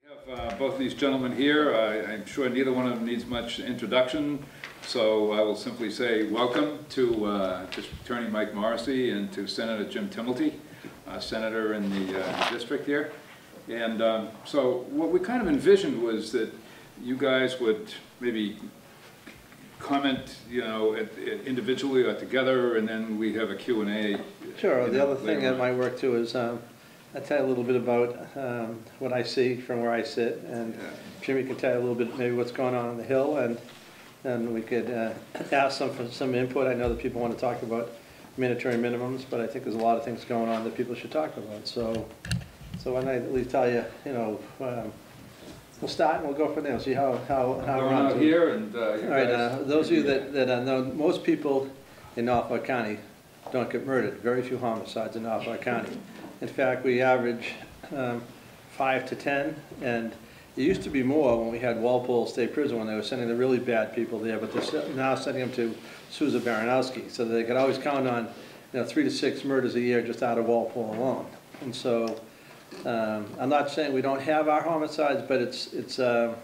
have both of these gentlemen here. I'm sure neither one of them needs much introduction, so I will simply say welcome to District Attorney Mike Morrissey and to Senator Jim Timilty, Senator in the district here. And so what we kind of envisioned was that you guys would maybe comment, you know, individually or together, and then we have a Q&A. Sure. The other thing that might work too is I'll tell you a little bit about what I see from where I sit, and Jimmy can tell you a little bit maybe what's going on the Hill, and we could ask for some input. I know that people want to talk about mandatory minimums, but I think there's a lot of things going on that people should talk about. So why don't I at least tell you, you know, we'll start and we'll go from there. See how we're out here. And all right, those of you that know, most people in Norfolk County don't get murdered. Very few homicides in Norfolk County. In fact, we average 5 to 10, and it used to be more when we had Walpole State Prison, when they were sending the really bad people there, but they're now sending them to Sousa Baranowski, so they could always count on, you know, 3 to 6 murders a year just out of Walpole alone. And so I'm not saying we don't have our homicides, but it's a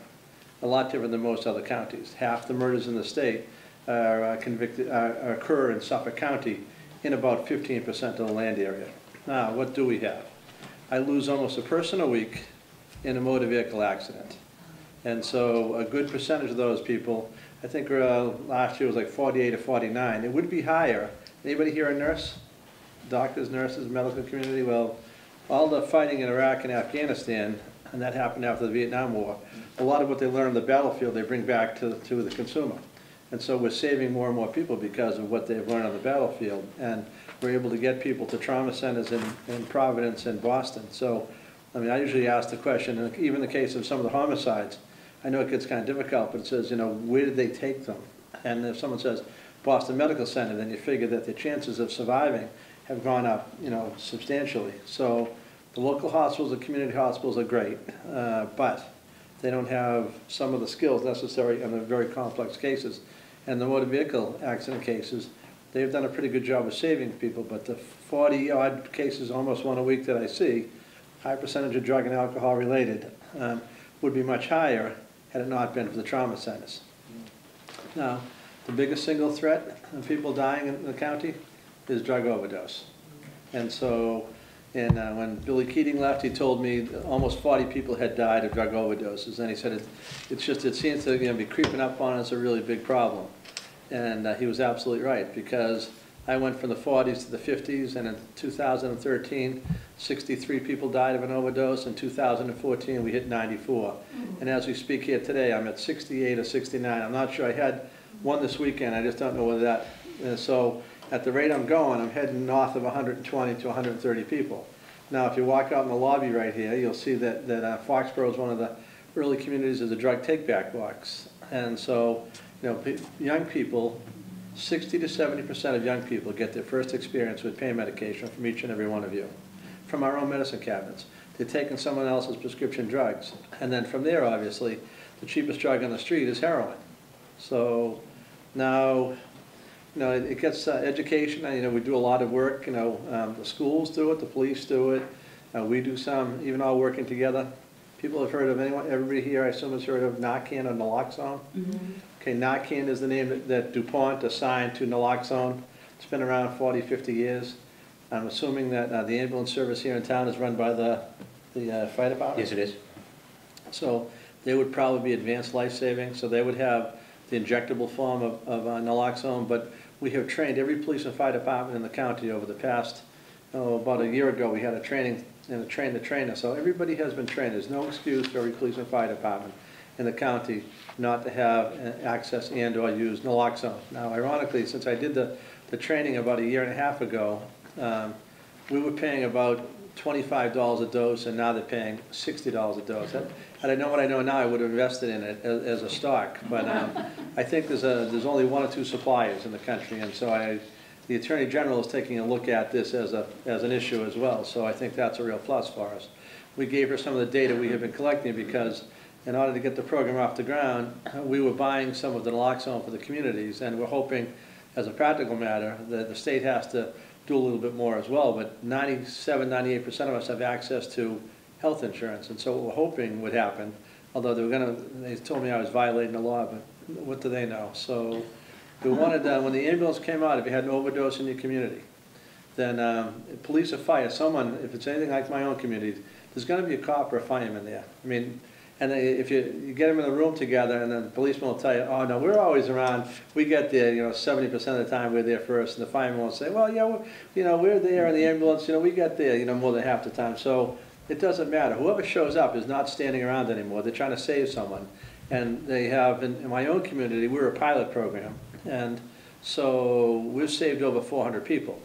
lot different than most other counties. Half the murders in the state are occur in Suffolk County in about 15% of the land area. Now, what do we have? I lose almost a person a week in a motor vehicle accident. And so a good percentage of those people, I think last year was like 48 or 49. It would be higher. Anybody here a nurse? Doctors, nurses, medical community? Well, all the fighting in Iraq and Afghanistan, and that happened after the Vietnam War, a lot of what they learn on the battlefield they bring back to the consumer. And so we're saving more and more people because of what they've learned on the battlefield. And we're able to get people to trauma centers in Providence and Boston. So, I mean, I usually ask the question, and even in the case of some of the homicides, I know it gets kind of difficult, but it says, you know, where did they take them? And if someone says Boston Medical Center, then you figure that the chances of surviving have gone up, you know, substantially. So the local hospitals and community hospitals are great, but they don't have some of the skills necessary in the very complex cases. And the motor vehicle accident cases, they've done a pretty good job of saving people, but the 40-odd cases, almost one a week that I see, high percentage of drug and alcohol related, would be much higher had it not been for the trauma centers. Now, the biggest single threat of people dying in the county is drug overdose. And so, when Billy Keating left, he told me almost 40 people had died of drug overdoses. And he said, it seems to, you know, be creeping up on us, a really big problem. And he was absolutely right, because I went from the 40s to the 50s, and in 2013, 63 people died of an overdose. In 2014, we hit 94. And as we speak here today, I'm at 68 or 69. I'm not sure. I had one this weekend. I just don't know whether that, so at the rate I'm going, I'm heading north of 120 to 130 people. Now, if you walk out in the lobby right here, you'll see that Foxborough is one of the early communities of the drug take-back blocks. And so, you know, young people, 60 to 70% of young people get their first experience with pain medication from each and every one of you, from our own medicine cabinets. They're taking someone else's prescription drugs. And then from there, obviously, the cheapest drug on the street is heroin. So now, you know, it gets education. You know, we do a lot of work. You know, the schools do it, the police do it. We do some, even all working together. People have heard of everybody here, I assume, has heard of Narcan or naloxone. Mm-hmm. Okay, Narcan is the name that DuPont assigned to naloxone. It's been around 40, 50 years. I'm assuming that the ambulance service here in town is run by the fire department? Yes, it is. So they would probably be advanced life-saving, so they would have the injectable form of naloxone, but we have trained every police and fire department in the county over the past, about a year ago, we had a training and a train the trainer. So everybody has been trained. There's no excuse for every police and fire department in the county not to have access and or use naloxone. Now, ironically, since I did the training about a year and a half ago, we were paying about $25 a dose, and now they're paying $60 a dose. Had I known what I know now, I would have invested in it as a stock. But I think there's only 1 or 2 suppliers in the country, and so the Attorney General is taking a look at this as an issue as well. So I think that's a real plus for us. We gave her some of the data we have been collecting because in order to get the program off the ground, we were buying some of the naloxone for the communities, and we're hoping, as a practical matter, that the state has to do a little bit more as well. But 97, 98% of us have access to health insurance. And so what we're hoping would happen, although they told me I was violating the law, but what do they know? So we wanted, when the ambulance came out, if you had an overdose in your community, then police or fire, someone, if it's anything like my own community, there's going to be a cop or a fireman there. I mean, and if you get them in a room together, and then the policeman will tell you, oh no, we're always around, we get there, 70% of the time we're there first, and the fireman will say, well, yeah, we're there in the ambulance, we get there, more than half the time. So it doesn't matter. Whoever shows up is not standing around anymore. They're trying to save someone. And they have, in my own community, we're a pilot program, and so we've saved over 400 people.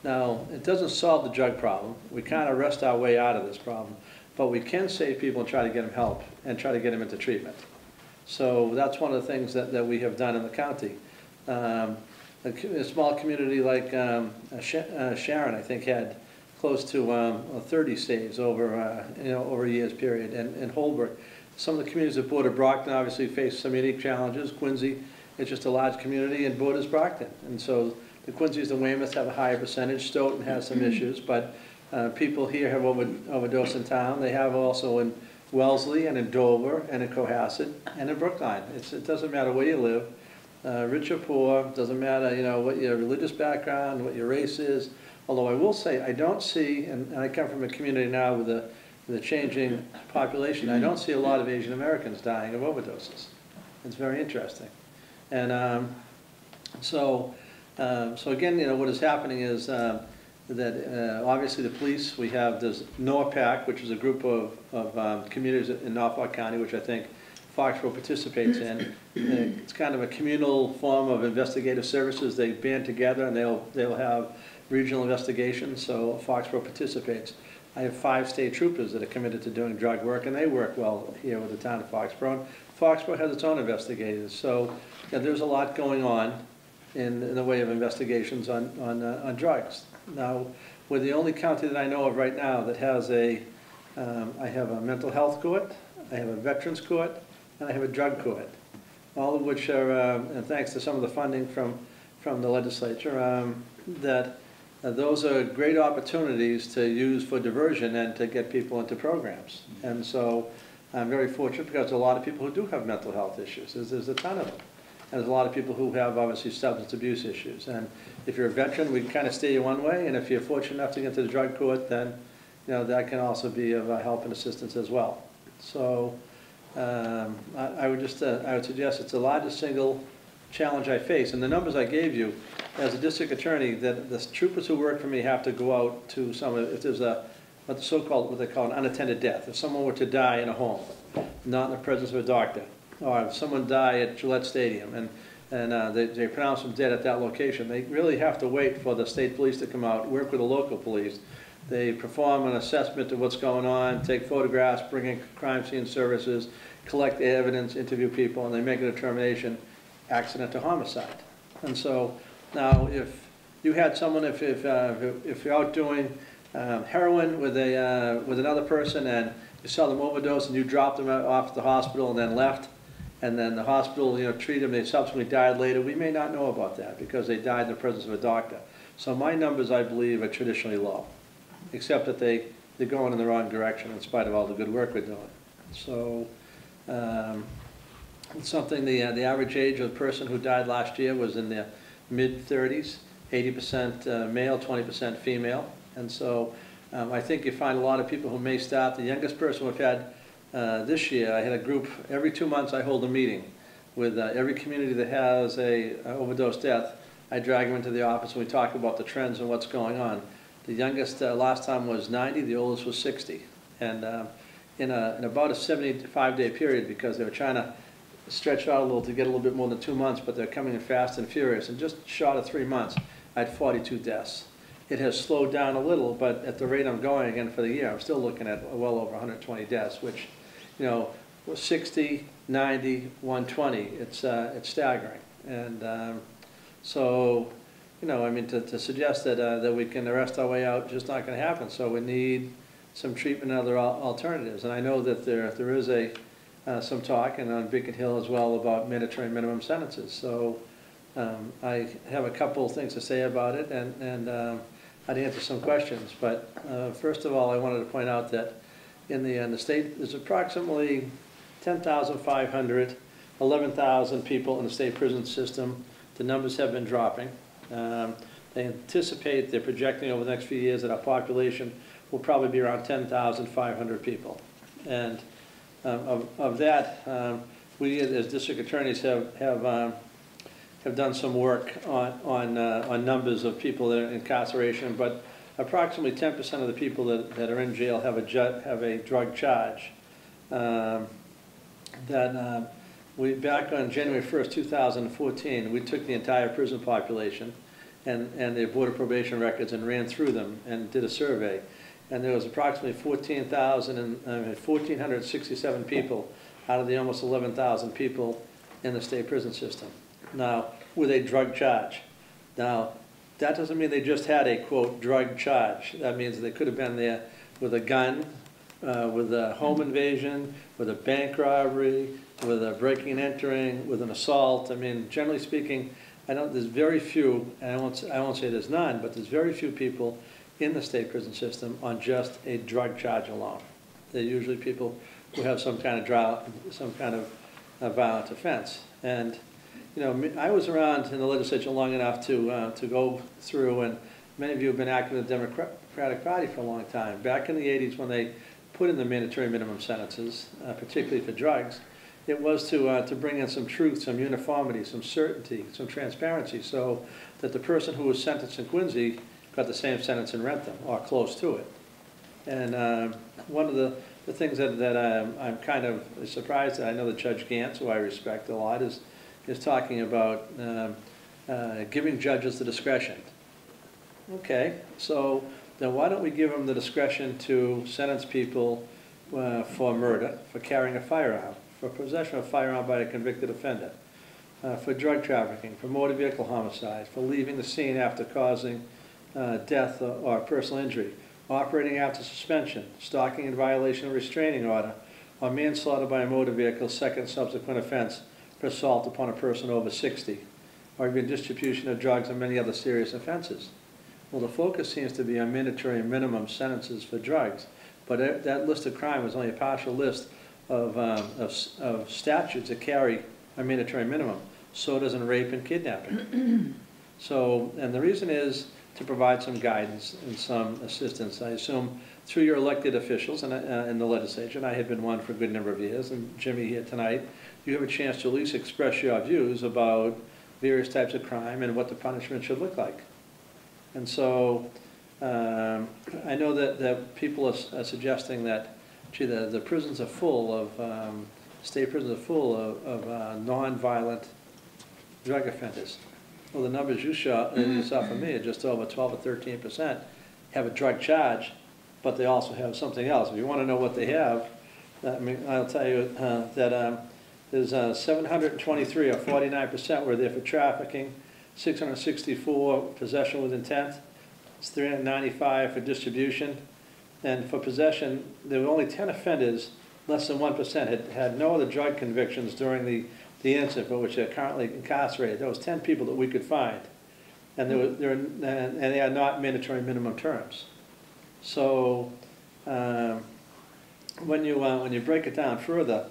Now, it doesn't solve the drug problem. We kind of wrest our way out of this problem, but we can save people and try to get them help and try to get them into treatment. So that's one of the things that we have done in the county. A small community like Sharon, I think, had close to 30 saves over over a year's period, and Holbrook. Some of the communities that border Brockton obviously face some unique challenges. Quincy is just a large community and borders Brockton, and so the Quincy's and Weymouth have a higher percentage. Stoughton has some issues, but people here have overdosed in town. They have also in Wellesley and in Dover and in Cohasset and in Brookline. It doesn't matter where you live, rich or poor, doesn't matter what your religious background, what your race is. Although I will say I don't see, and I come from a community now with a changing population, I don't see a lot of Asian Americans dying of overdoses. It's very interesting. And so again, what is happening is that obviously the police, there's NORPAC, which is a group of communities in Norfolk County, which I think Foxborough participates in. It's kind of a communal form of investigative services. They band together and they'll have regional investigations, so Foxborough participates. I have 5 state troopers that are committed to doing drug work, and they work well here with the town of Foxborough. Foxborough has its own investigators, so there's a lot going on in the way of investigations on drugs. Now, we're the only county that I know of right now that has I have a mental health court, I have a veterans court, and I have a drug court, all of which are, and thanks to some of the funding from the legislature, those are great opportunities to use for diversion and to get people into programs. And so I'm very fortunate because there's a lot of people who do have mental health issues. There's a ton of them. And there's a lot of people who have, obviously, substance abuse issues. And if you're a veteran, we can kind of steer you one way. And if you're fortunate enough to get to the drug court, then that can also be of help and assistance as well. So I would suggest it's the largest single challenge I face. And the numbers I gave you, as a district attorney, that the troopers who work for me have to go out to if there's what they call an unattended death. If someone were to die in a home, not in the presence of a doctor, or if someone died at Gillette Stadium and they pronounce them dead at that location, they really have to wait for the state police to come out, work with the local police. They perform an assessment of what's going on, take photographs, bring in crime scene services, collect evidence, interview people, and they make a determination, accident to homicide. And so now if you had someone, if you're out doing heroin with another person and you saw them overdose and you dropped them off at the hospital and then left, and then the hospital treated them, they subsequently died later, we may not know about that because they died in the presence of a doctor. So my numbers, I believe, are traditionally low, except that they're going in the wrong direction in spite of all the good work we're doing. So it's something, the average age of the person who died last year was in the mid-30s, 80% male, 20% female. And so I think you find a lot of people who may start. The youngest person we've had this year, I had a group, every 2 months I hold a meeting with every community that has a overdose death. I drag them into the office and we talk about the trends and what's going on. The youngest last time was 90, the oldest was 60. And in about a 75-day period, because they were trying to stretch out a little to get a little bit more than 2 months, but they're coming in fast and furious. And just short of 3 months, I had 42 deaths. It has slowed down a little, but at the rate I'm going again for the year, I'm still looking at well over 120 deaths, which, 60, 90, 120, it's staggering. And so, I mean, to suggest that we can arrest our way out, just not going to happen. So we need some treatment and other alternatives. And I know that there is some talk, and on Beacon Hill as well, about mandatory minimum sentences. So I have a couple of things to say about it, and I'd answer some questions. But first of all, I wanted to point out that in the state, there's approximately 10,500, 11,000 people in the state prison system. The numbers have been dropping. They anticipate, they're projecting over the next few years that our population will probably be around 10,500 people. And of that, we as district attorneys have done some work on numbers of people that are in incarceration, but approximately 10% of the people that are in jail have a drug charge. Back on January 1st, 2014, we took the entire prison population and their Board of Probation records and ran through them and did a survey. And there was approximately 1,467 people out of the almost 11,000 people in the state prison system. Now, with a drug charge. Now, that doesn't mean they just had a, quote, drug charge. That means they could have been there with a gun, with a home invasion, with a bank robbery, with a breaking and entering, with an assault. I mean, generally speaking, there's very few, and I won't say there's none, but there's very few people in the state prison system on just a drug charge alone. They're usually people who have some kind of violent offense. And you know, I was around in the legislature long enough to go through, and many of you have been active in the Democratic Party for a long time. Back in the 80s, when they put in the mandatory minimum sentences, particularly for drugs, it was to bring in some truth, some uniformity, some certainty, some transparency, so that the person who was sentenced in Quincy got the same sentence in Rentham, or close to it. And one of the things that I'm kind of surprised at, I know that Judge Gantz, who I respect a lot, is talking about giving judges the discretion. Okay, so then why don't we give them the discretion to sentence people for murder, for carrying a firearm, for possession of a firearm by a convicted offender, for drug trafficking, for motor vehicle homicide, for leaving the scene after causing death or personal injury, operating after suspension, stalking in violation of restraining order, or manslaughter by a motor vehicle, second subsequent offense for assault upon a person over 60, or even distribution of drugs and many other serious offenses. Well, the focus seems to be on mandatory minimum sentences for drugs, but that list of crime was only a partial list of statutes that carry a mandatory minimum. So doesn't rape and kidnapping. So, and the reason is to provide some guidance and some assistance. I assume through your elected officials in the legislature, and I have been one for a good number of years, and Jimmy here tonight, you have a chance to at least express your views about various types of crime and what the punishment should look like. And so I know that people are suggesting that, gee, the prisons are full of, state prisons are full of non-violent drug offenders. Well, the numbers you saw from me are just over 12 or 13% have a drug charge, but they also have something else. If you want to know what they have, I mean, I'll tell you that there's 723 or 49% were there for trafficking, 664 possession with intent, it's 395 for distribution, and for possession, there were only 10 offenders, less than 1%, had no other drug convictions during the incident for which they're currently incarcerated. There was 10 people that we could find, and they are not mandatory minimum terms. So when you break it down further,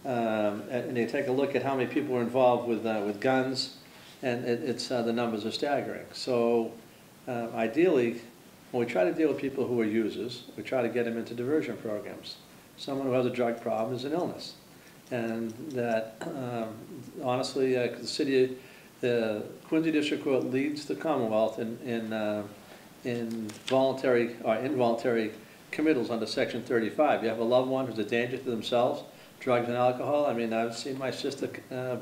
and you take a look at how many people were involved with guns, and the numbers are staggering. So ideally, when we try to deal with people who are users, we try to get them into diversion programs. Someone who has a drug problem is an illness. And that, honestly, the Quincy District Court leads the Commonwealth in voluntary or involuntary committals under Section 35. You have a loved one who's a danger to themselves, drugs and alcohol. I mean, I've seen my sister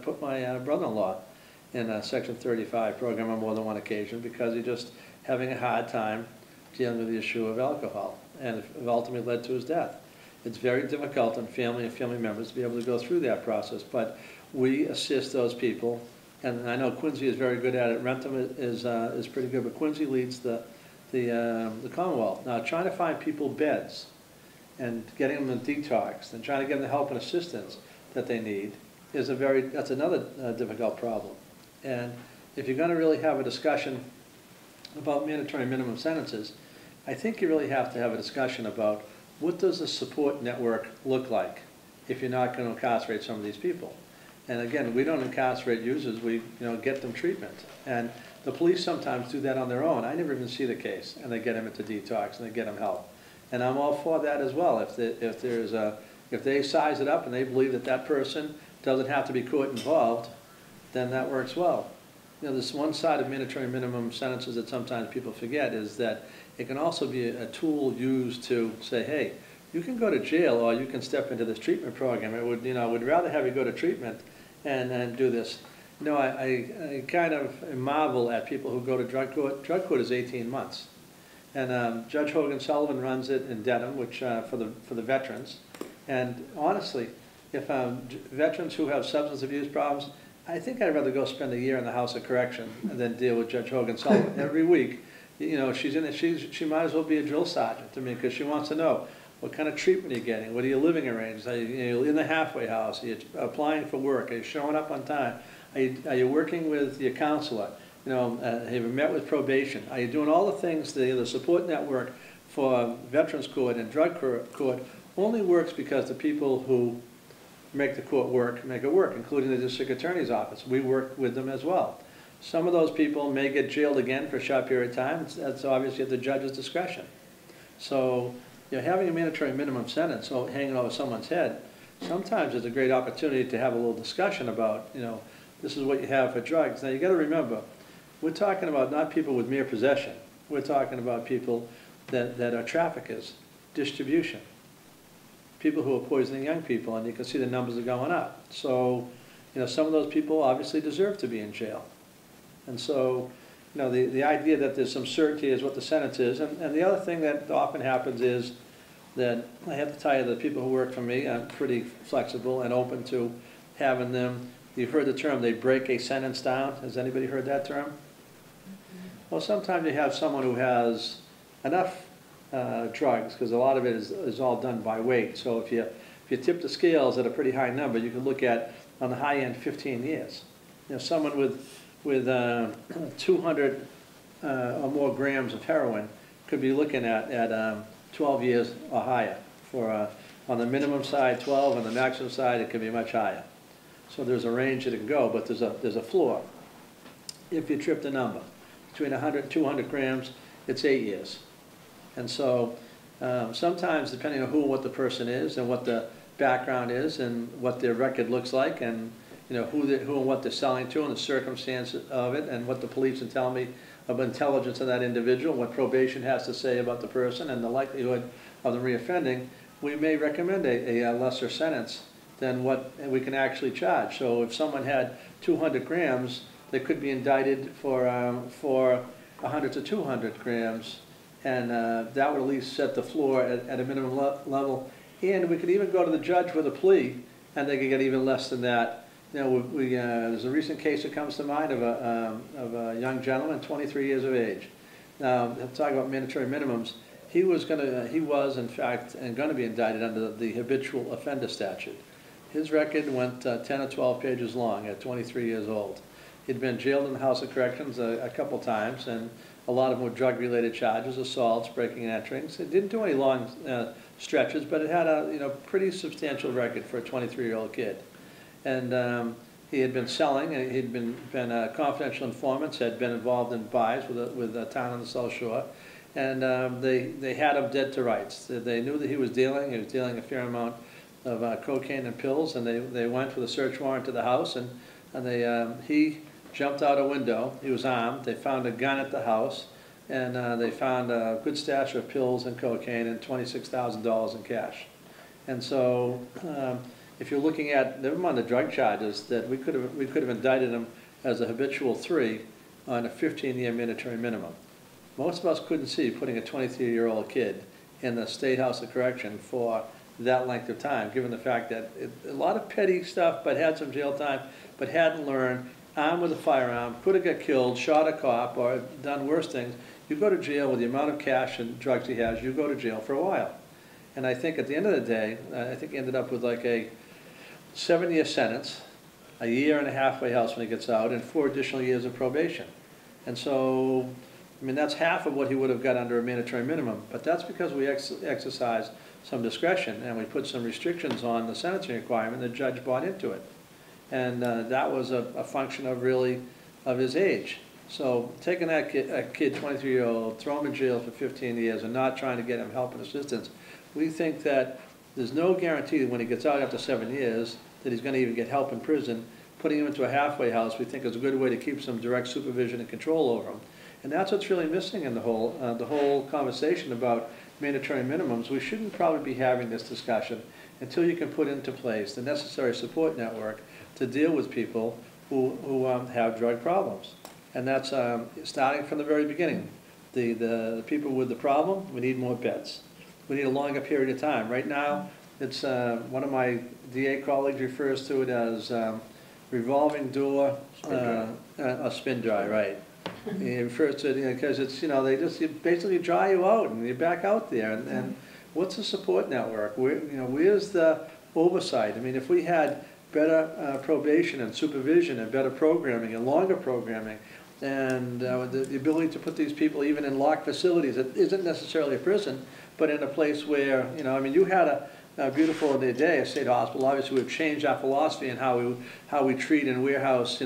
put my brother-in-law in a Section 35 program on more than one occasion because he's just having a hard time dealing with the issue of alcohol, and it ultimately led to his death. It's very difficult on family and family members to be able to go through that process, but we assist those people, and I know Quincy is very good at it. Rentham is pretty good, but Quincy leads the Commonwealth. Now, trying to find people beds and getting them in detox and trying to get them the help and assistance that they need is that's another difficult problem. And if you're going to really have a discussion about mandatory minimum sentences, I think you really have to have a discussion about what does the support network look like if you're not going to incarcerate some of these people? And again, we don't incarcerate users, we get them treatment. And the police sometimes do that on their own. I never even see the case, and they get them into detox and they get them help. And I'm all for that as well. If they size it up and they believe that that person doesn't have to be court involved, then that works well. This one side of mandatory minimum sentences that sometimes people forget is that it can also be a tool used to say, hey, you can go to jail or you can step into this treatment program. I would rather have you go to treatment and do this. I kind of marvel at people who go to drug court. Drug court is 18 months. And Judge Hogan Sullivan runs it in Dedham, which for the veterans. And honestly, if veterans who have substance abuse problems, I think I'd rather go spend a year in the House of Correction than deal with Judge Hogan Sullivan every week. She might as well be a drill sergeant to me, because she wants to know what kind of treatment are you getting, what are you living arrangements, are you in the halfway house, are you applying for work, are you showing up on time, are you working with your counselor, have you met with probation, are you doing all the things, the support network for Veterans Court and Drug Court only works because the people who make the court work, make it work, including the district attorney's office. We work with them as well. Some of those people may get jailed again for a short period of time. That's obviously at the judge's discretion. So, having a mandatory minimum sentence hanging over someone's head, sometimes it's a great opportunity to have a little discussion about, this is what you have for drugs. Now, you got to remember, we're talking about not people with mere possession. We're talking about people that are traffickers, distribution, people who are poisoning young people, and you can see the numbers are going up. So, some of those people obviously deserve to be in jail. And so, the idea that there's some certainty is what the sentence is. And the other thing that often happens is that I have to tell you that people who work for me, I'm pretty flexible and open to having them. You've heard the term, they break a sentence down. Has anybody heard that term? Well, sometimes you have someone who has enough drugs, because a lot of it is all done by weight. So if you tip the scales at a pretty high number, you can look at, on the high end, 15 years. Someone with 200 or more grams of heroin could be looking at 12 years or higher. For on the minimum side, 12, on the maximum side, it could be much higher. So there's a range that it can go, but there's a floor. If you trip the number, between 100 and 200 grams, it's 8 years. And so sometimes, depending on who and what the person is and what the background is and what their record looks like, and who and what they're selling to and the circumstance of it, and what the police can tell me of intelligence of that individual, what probation has to say about the person, and the likelihood of them reoffending, we may recommend a lesser sentence than what we can actually charge. So if someone had 200 grams, they could be indicted for 100 to 200 grams, and that would at least set the floor at a minimum level. And we could even go to the judge with a plea, and they could get even less than that. There's a recent case that comes to mind of a young gentleman, 23 years of age. Now, talking about mandatory minimums, he was in fact going to be indicted under the habitual offender statute. His record went 10 or 12 pages long at 23 years old. He'd been jailed in the House of Corrections a couple times, and a lot of them were drug-related charges, assaults, breaking and enterings. It didn't do any long stretches, but it had a pretty substantial record for a 23-year-old kid. And he had been selling, and he'd been confidential informants, had been involved in buys with a town on the South Shore, and they had him dead to rights. They knew that he was dealing a fair amount of cocaine and pills, and they went with a search warrant to the house, and he jumped out a window. He was armed. They found a gun at the house, and they found a good stash of pills and cocaine and $26,000 in cash. And so, if you're looking at, never mind the drug charges, that we could have indicted him as a habitual 3 on a 15-year mandatory minimum. Most of us couldn't see putting a 23-year-old kid in the State House of Correction for that length of time, given the fact that a lot of petty stuff, but had some jail time, but hadn't learned, armed with a firearm, could have got killed, shot a cop, or done worse things. You go to jail with the amount of cash and drugs he has, you go to jail for a while. And I think at the end of the day, I think he ended up with like a 7-year sentence, a year and a halfway house when he gets out, and 4 additional years of probation. And so I mean, that's half of what he would have got under a mandatory minimum, but that's because we exercised some discretion and we put some restrictions on the sentencing requirement. The judge bought into it. And that was a function of really, of his age. So taking that kid, 23-year-old, throw him in jail for 15 years and not trying to get him help and assistance, we think that there's no guarantee that when he gets out after 7 years that he's going to even get help in prison. Putting him into a halfway house we think is a good way to keep some direct supervision and control over him. And that's what's really missing in the whole conversation about mandatory minimums. We shouldn't probably be having this discussion until you can put into place the necessary support network to deal with people who have drug problems. And that's starting from the very beginning. The people with the problem, we need more beds. We need a longer period of time. Right now, it's one of my DA colleagues refers to it as revolving door, a spin dry, right. He refers to it because it's, they just basically dry you out and you're back out there. And what's the support network? Where's the oversight? I mean, if we had better probation and supervision and better programming and longer programming and the ability to put these people even in locked facilities, it isn't necessarily a prison, but in a place where, I mean, you had a beautiful day at State Hospital. Obviously, we've changed our philosophy and how we treat and warehouse,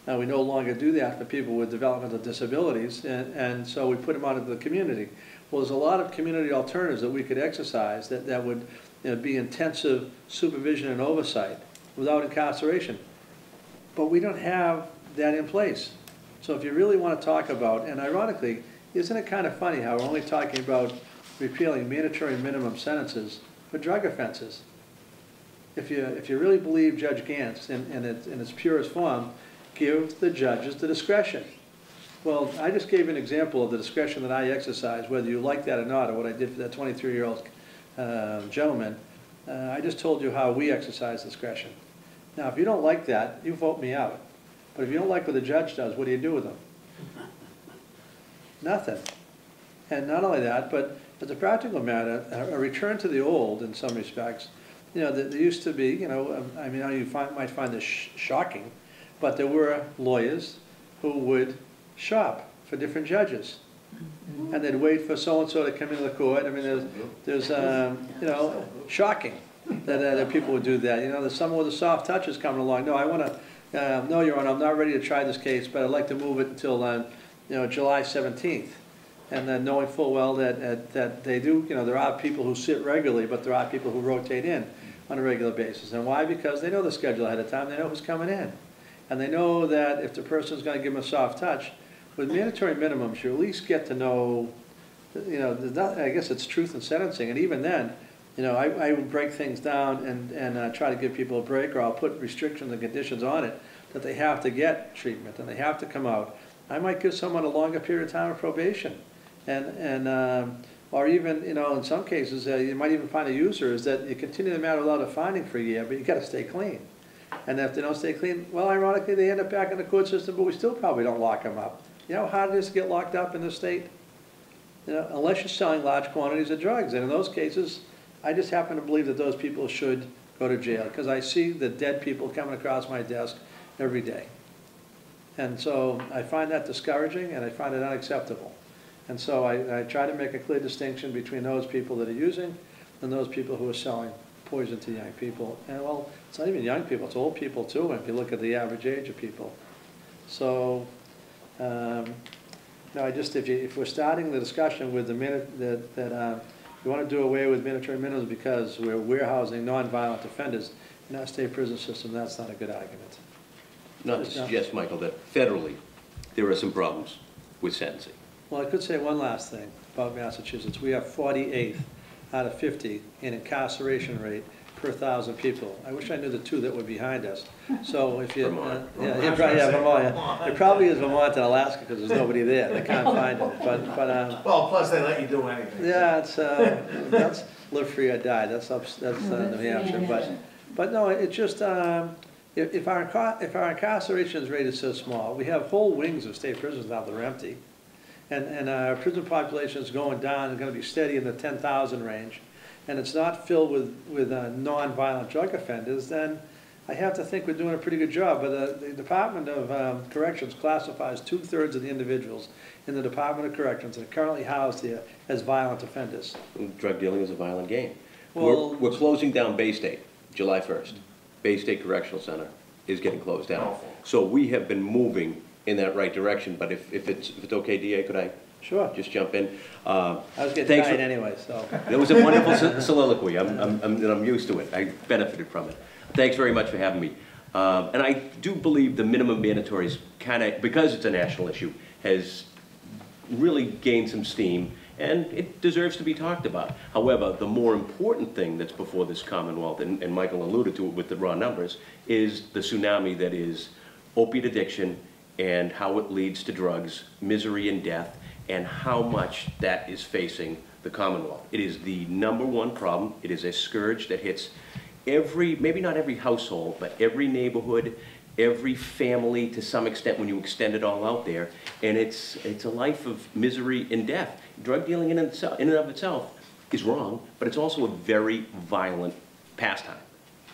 we no longer do that for people with developmental disabilities, and so we put them out into the community. Well, there's a lot of community alternatives that we could exercise that would be intensive supervision and oversight without incarceration. But we don't have that in place. So if you really want to talk about, and ironically, isn't it kind of funny how we're only talking about repealing mandatory minimum sentences for drug offenses? If you really believe Judge Gantz in its purest form, give the judges the discretion. Well, I just gave an example of the discretion that I exercise, whether you like that or not, or what I did for that 23-year-old gentleman. I just told you how we exercise discretion. Now, if you don't like that, you vote me out. But if you don't like what the judge does, what do you do with them? Nothing. And not only that, but as a practical matter, a return to the old in some respects. There used to be, I mean, you might find this shocking, but there were lawyers who would shop for different judges. And they'd wait for so-and-so to come into the court. I mean, there's shocking that people would do that. There's someone with the soft touches coming along. No, I want to, no, Your Honor, I'm not ready to try this case, but I'd like to move it until, July 17th. And then knowing full well that they do, there are people who sit regularly, but there are people who rotate in on a regular basis. And why? Because they know the schedule ahead of time. They know who's coming in. And they know that if the person's going to give them a soft touch, with mandatory minimums, you at least get to know, I guess it's truth in sentencing. And even then, I would break things down and try to give people a break, or I'll put restrictions and conditions on it that they have to get treatment and they have to come out. I might give someone a longer period of time of probation. Or even, in some cases, you might even find a user is that you continue the matter without a finding for a year, but you got to stay clean. And if they don't stay clean, well, ironically, they end up back in the court system, but we still probably don't lock them up. You know how hard it is to get locked up in this state? Unless you're selling large quantities of drugs. And in those cases, I just happen to believe that those people should go to jail, because I see the dead people coming across my desk every day. And so I find that discouraging, and I find it unacceptable. And so I try to make a clear distinction between those people that are using and those people who are selling poison to young people. And well, it's not even young people, it's old people too, if you look at the average age of people. So, if we're starting the discussion with the minute that we want to do away with mandatory minimums because we're warehousing non-violent offenders in our state prison system, that's not a good argument. Not to suggest, Michael, that federally there are some problems with sentencing. Well, I could say one last thing about Massachusetts. We have 48th out of 50 in incarceration rate per 1,000 people. I wish I knew the two that were behind us. So if you, Vermont. Vermont, yeah. It probably is Vermont and Alaska because there's nobody there. They can't find it. Well, plus they let you do anything. Yeah, it's that's live free or die. That's New Hampshire. But no, it's just if our incarceration rate is so small, we have whole wings of state prisons now that are empty. And our prison population is going down and going to be steady in the 10,000 range, and it's not filled with non-violent drug offenders, then I have to think we're doing a pretty good job, but the Department of Corrections classifies 2/3 of the individuals in the Department of Corrections that are currently housed there as violent offenders. Drug dealing is a violent game. Well- We're closing down Bay State, July 1st. Bay State Correctional Center is getting closed down. Awful. So we have been moving in that right direction, but if it's okay, DA, could I Sure. just jump in? I was getting Thanks tired for- anyway, so. That was a wonderful soliloquy. I'm used to it. I benefited from it. Thanks very much for having me. And I do believe the minimum mandatories kind of, because it's a national issue, has really gained some steam, and it deserves to be talked about. However, the more important thing that's before this Commonwealth, and Michael alluded to it with the raw numbers, is the tsunami that is opiate addiction and how it leads to drugs, misery and death, and how much that is facing the Commonwealth. It is the #1 problem. It is a scourge that hits every, maybe not every household, but every neighborhood, every family to some extent when you extend it all out there. And it's a life of misery and death. Drug dealing in and of itself is wrong, but it's also a very violent pastime.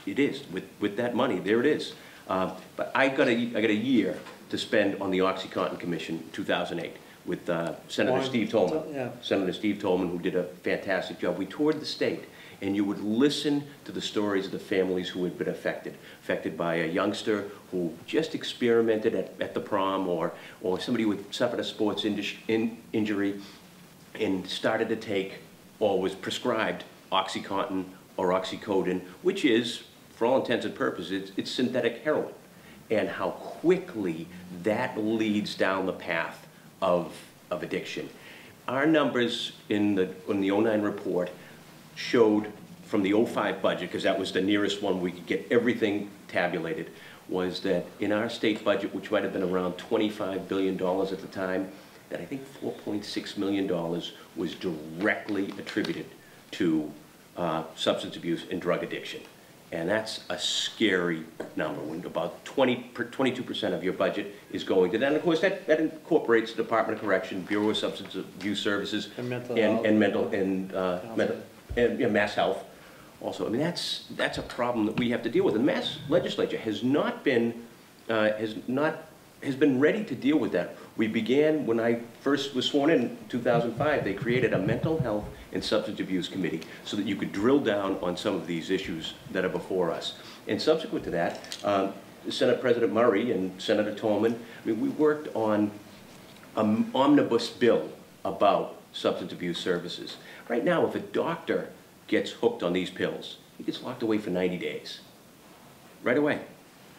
It is. With that money, there it is. But I got a year to spend on the OxyContin Commission in 2008 with Senator Steve Tolman. Yeah. Senator Steve Tolman, who did a fantastic job. We toured the state, and you would listen to the stories of the families who had been affected by a youngster who just experimented at the prom, or somebody who had suffered a sports injury and started to take, or was prescribed, OxyContin or oxycodone, which is, for all intents and purposes, it's synthetic heroin, and how quickly that leads down the path of addiction. Our numbers in the 09 report showed from the 05 budget, because that was the nearest one we could get everything tabulated, was that in our state budget, which might have been around $25 billion at the time, that I think $4.6 million was directly attributed to substance abuse and drug addiction. And that's a scary number, when about 22% of your budget is going to that. And of course, that incorporates the Department of Correction, Bureau of Substance Abuse Services, And mental health, and Mass Health also. I mean, that's a problem that we have to deal with. And the Mass Legislature has not been, has been ready to deal with that. We began, when I first was sworn in 2005, they created a mental health and substance abuse committee so that you could drill down on some of these issues that are before us. And subsequent to that, Senate President Murray and Senator Tolman, I mean, we worked on an omnibus bill about substance abuse services. Right now, if a doctor gets hooked on these pills, he gets locked away for 90 days. Right away.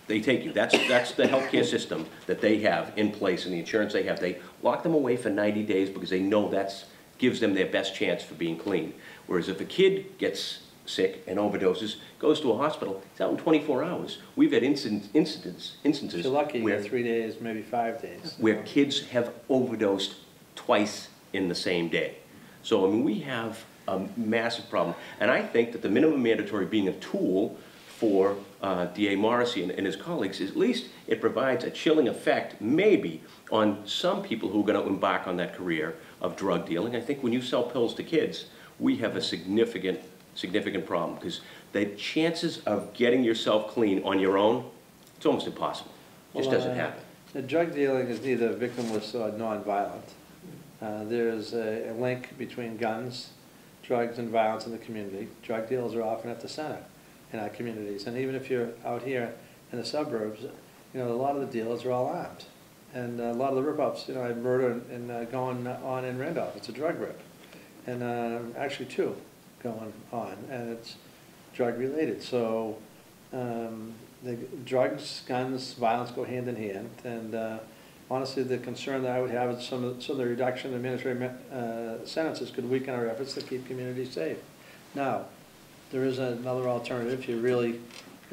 They take you. That's the healthcare system that they have in place, and the insurance they have. They lock them away for 90 days because they know that gives them their best chance for being clean. Whereas if a kid gets sick and overdoses, goes to a hospital, it's out in 24 hours. We've had instances If you're lucky, you where, get 3 days, maybe 5 days. where kids have overdosed twice in the same day. So, I mean, we have a massive problem. And I think that the minimum mandatory being a tool for DA Morrissey and his colleagues, at least it provides a chilling effect, maybe, on some people who are going to embark on that career of drug dealing. I think when you sell pills to kids, we have a significant problem, because the chances of getting yourself clean on your own, it's almost impossible. It just doesn't happen. The drug dealing is neither victimless or nonviolent. There's a link between guns, drugs, and violence in the community. Drug dealers are often at the center in our communities, and even if you're out here in the suburbs, you know, a lot of the dealers are all armed, and a lot of the rip-ups, you know, I have murder and going on in Randolph. It's a drug rip, and actually 2 going on, and it's drug related. So the drugs, guns, violence go hand in hand, and honestly, the concern that I would have is some of the reduction in administrative sentences could weaken our efforts to keep communities safe. Now, there is another alternative, if you're really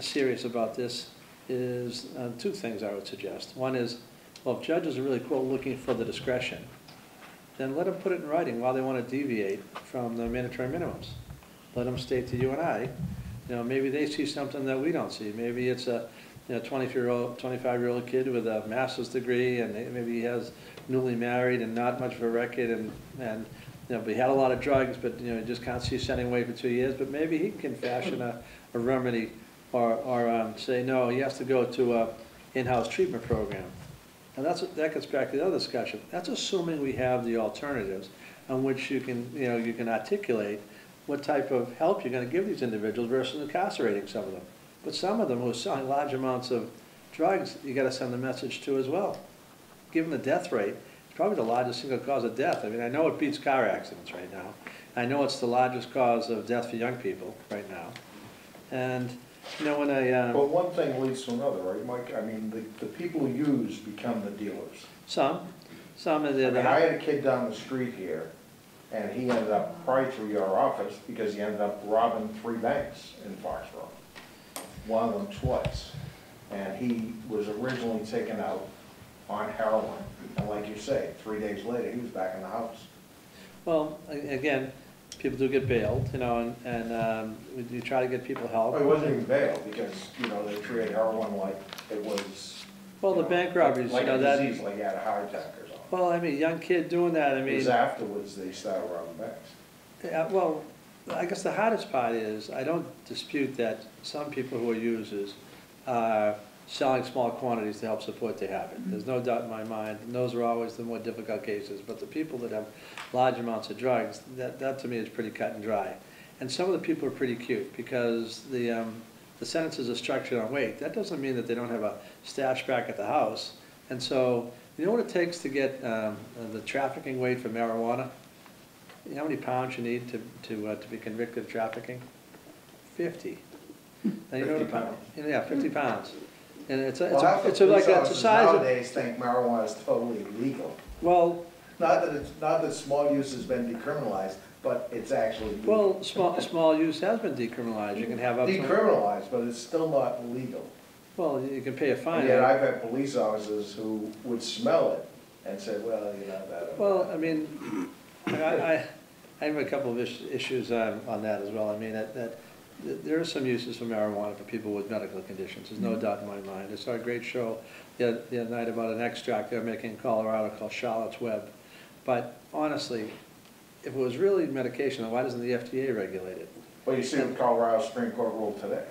serious about this, is 2 things I would suggest. One is, well, if judges are really, quote, looking for the discretion, then let them put it in writing while they want to deviate from the mandatory minimums. Let them state to you and I, you know, maybe they see something that we don't see. Maybe it's a 25-year-old kid with a master's degree, and maybe he has newly married and not much of a record, and you know, but he had a lot of drugs, but you know, he just can't see sending away for 2 years. But maybe he can fashion a remedy or say, no, he has to go to a in-house treatment program. And that gets back to the other discussion. That's assuming we have the alternatives on which you can articulate what type of help you're going to give these individuals versus incarcerating some of them. But some of them who are selling large amounts of drugs, you got to send a message to as well. Given the death rate, it's probably the largest single cause of death. I mean, I know it beats car accidents right now. I know it's the largest cause of death for young people right now. And you know, when But one thing leads to another, right, Mike? I mean, the people who use become the dealers. some of the. I mean, I had a kid down the street here, and he ended up probably through your office because he ended up robbing 3 banks in Foxborough. One of them twice. And he was originally taken out on heroin. And like you say, 3 days later, he was back in the house. Well, again, people do get bailed, you know, and you try to get people help. Well, he wasn't even bailed because, you know, they treated heroin like it was, Well, the bank robberies, like you know, a that. disease, like he had a heart attack or something. Well, I mean, young kid doing that, I It mean. was afterwards they started robbing banks. Yeah, well, I guess the hardest part is, I don't dispute that some people who are users are selling small quantities to help support their habit. There's no doubt in my mind, and those are always the more difficult cases. But the people that have large amounts of drugs, that to me is pretty cut and dry. And some of the people are pretty cute because the sentences are structured on weight. That doesn't mean that they don't have a stash back at the house. And so, you know what it takes to get the trafficking weight for marijuana? You know how many pounds you need to be convicted of trafficking? 50. Now, you know 50 pounds. Yeah, 50 pounds. And it's Well, half the like police a officers size of, nowadays think marijuana is totally legal. well, Not that small use has been decriminalized, but it's actually legal. well, small use has been decriminalized. You can have up to, Decriminalized, but it's still not legal. well, you can pay a fine. And yet I've had police officers who would smell it and say, well, you know, that. Well, I mean, I have a couple of issues on that as well. I mean, that there are some uses for marijuana for people with medical conditions. There's no doubt in my mind. I saw a great show the other night about an extract they're making in Colorado called Charlotte's Web. But honestly, if it was really medication, then why doesn't the FDA regulate it? Well, you see what Colorado Supreme Court ruled today.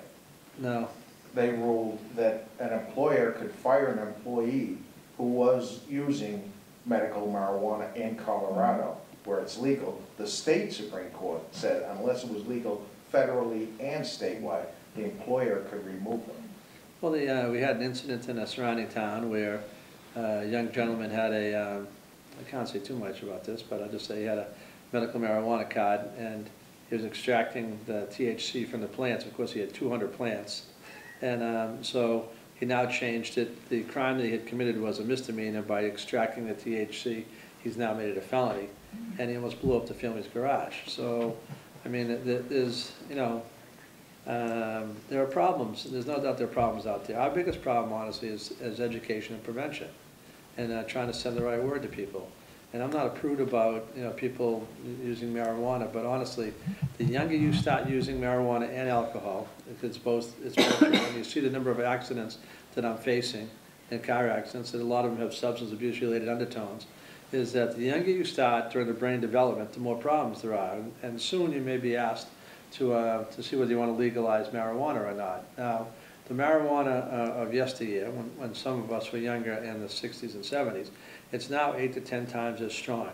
No. They ruled that an employer could fire an employee who was using medical marijuana in Colorado, where it's legal. The state Supreme Court said unless it was legal federally and statewide, the employer could remove them. Well, we had an incident in a surrounding town where a young gentleman had I can't say too much about this, but I'll just say he had a medical marijuana card, and he was extracting the THC from the plants. Of course, he had 200 plants. And so he now changed it. The crime that he had committed was a misdemeanor by extracting the THC. He's now made it a felony, and he almost blew up the family's garage. So, I mean, there's, you know, there are problems. There's no doubt there are problems out there. Our biggest problem, honestly, is education and prevention, and trying to send the right word to people. And I'm not a prude about, you know, people using marijuana, but honestly, the younger you start using marijuana and alcohol, it's both, when you see the number of accidents that I'm facing, and car accidents, and a lot of them have substance abuse-related undertones, is that the younger you start during the brain development, the more problems there are. And soon you may be asked to see whether you want to legalize marijuana or not. Now, the marijuana of yesteryear, when some of us were younger in the 60s and 70s, it's now 8 to 10 times as strong.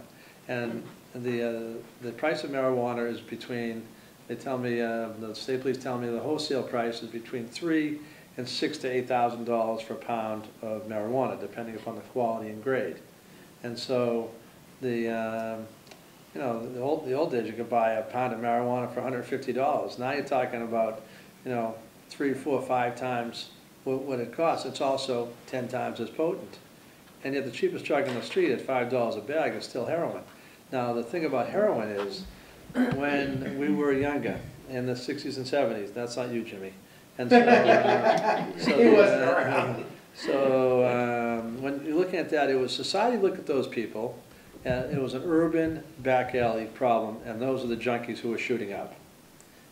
And the price of marijuana is between, they tell me, the state police tell me the wholesale price is between $3,000 and $6,000 to $8,000 for a pound of marijuana, depending upon the quality and grade. And so you know, the old days you could buy a pound of marijuana for $150. Now you're talking about, you know, 3, 4, 5 times what it costs. It's also 10 times as potent. And yet the cheapest drug on the street at $5 a bag is still heroin. Now the thing about heroin is, when we were younger, in the 60s and 70s, that's not you, Jimmy. And so, He wasn't around. So when you're looking at that, it was society looked at those people, and it was an urban back alley problem, and those are the junkies who were shooting up.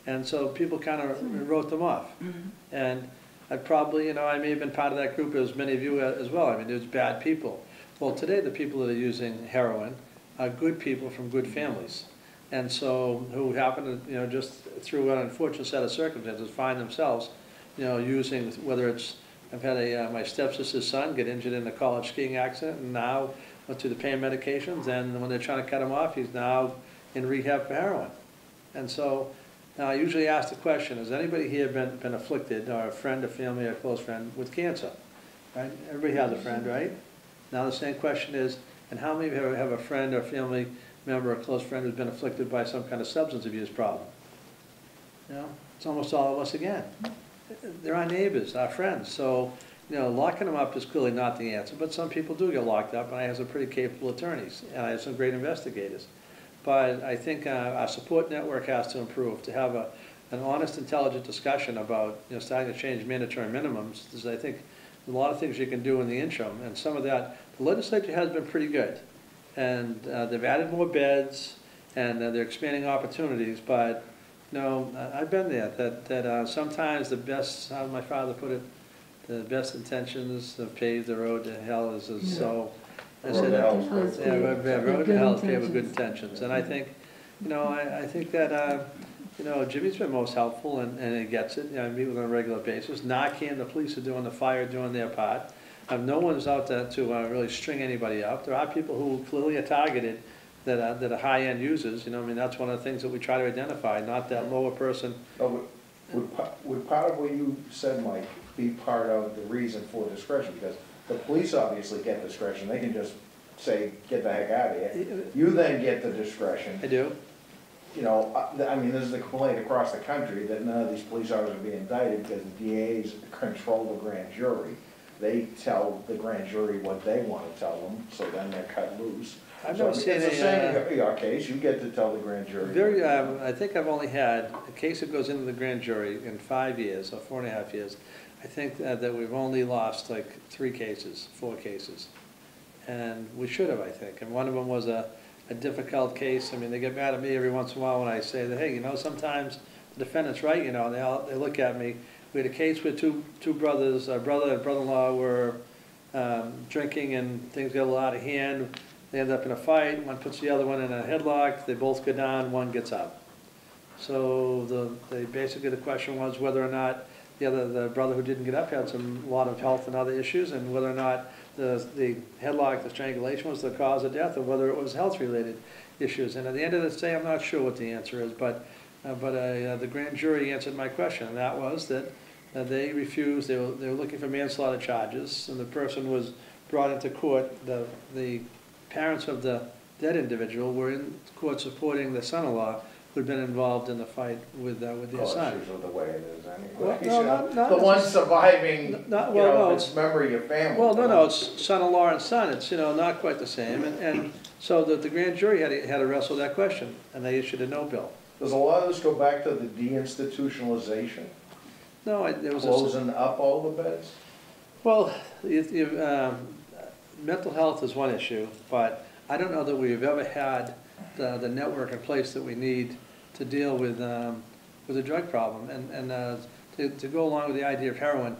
And so people kind of wrote them off. And I'd probably, you know, I may have been part of that group, as many of you as well. I mean, there's bad people. Well, today the people that are using heroin are good people from good families. And so, who happen to, you know, just through an unfortunate set of circumstances, find themselves you know, using, whether it's, I've had my stepsister's son get injured in a college skiing accident, and now went through the pain medications, and when they're trying to cut him off, he's now in rehab for heroin. And so, now I usually ask the question, has anybody here been afflicted, or a friend, a family, or a close friend with cancer? Right? Everybody has a friend, right? Now the same question is, and how many of you have a friend or family member or close friend who's been afflicted by some kind of substance abuse problem? You know, it's almost all of us again. They're our neighbors, our friends. So, you know, locking them up is clearly not the answer, but some people do get locked up, and I have some pretty capable attorneys, and I have some great investigators. But I think our support network has to improve, to have an honest, intelligent discussion about, you know, starting to change mandatory minimums. There's, I think, a lot of things you can do in the interim, and some of that, the legislature has been pretty good. And they've added more beds, and they're expanding opportunities, but, you know, I've been there, that sometimes the best, how my father put it, the best intentions of paved the road to hell is so. I said, road to hell is paved with good intentions. And I think, you know, I think that, you know, Jimmy's been most helpful, and he gets it. You know, I meet with him on a regular basis. Narcan, the police are doing the fire, doing their part. No one's out there to really string anybody up. There are people who clearly are targeted that are high-end users. You know, I mean, that's one of the things that we try to identify, not that lower person. Would part of what you said, Mike, be part of the reason for discretion? Because the police obviously get discretion. They can just say, get the heck out of here. You then get the discretion. I do. You know, I mean, this is a complaint across the country that none of these police officers are being indicted because the DAs control the grand jury. They tell the grand jury what they want to tell them, so then they're cut loose. I've never seen it's the same in your case. You get to tell the grand jury. I think I've only had a case that goes into the grand jury in 5 years, or 4.5 years. I think that we've only lost like 4 cases. And we should have, I think. And one of them was a difficult case. I mean, they get mad at me every once in a while when I say that, hey, you know, sometimes the defendant's right, you know, and they look at me. We had a case where two brothers, a brother and brother-in-law were drinking, and things got a little out of hand. They end up in a fight. One puts the other one in a headlock. They both go down. One gets up. So basically the question was whether or not the brother who didn't get up had a lot of health and other issues, and whether or not the headlock, the strangulation, was the cause of death, or whether it was health-related issues. And at the end of the day, I'm not sure what the answer is, but the grand jury answered my question, and that was that they refused. They were looking for manslaughter charges, and the person was brought into court. The parents of the dead individual were in court supporting the son-in-law who'd been involved in the fight with their son. It's usually the way it is anyway. Well, no, not the one surviving, it's memory of your family. Well, no, it's son-in-law and son. It's, you know, not quite the same. And so the grand jury had to wrestle that question, and they issued a no bill. Does a lot of this go back to the deinstitutionalization? No, there was closing up all the beds? Well, mental health is one issue, but I don't know that we've ever had the network in place that we need to deal with the drug problem. And to go along with the idea of heroin,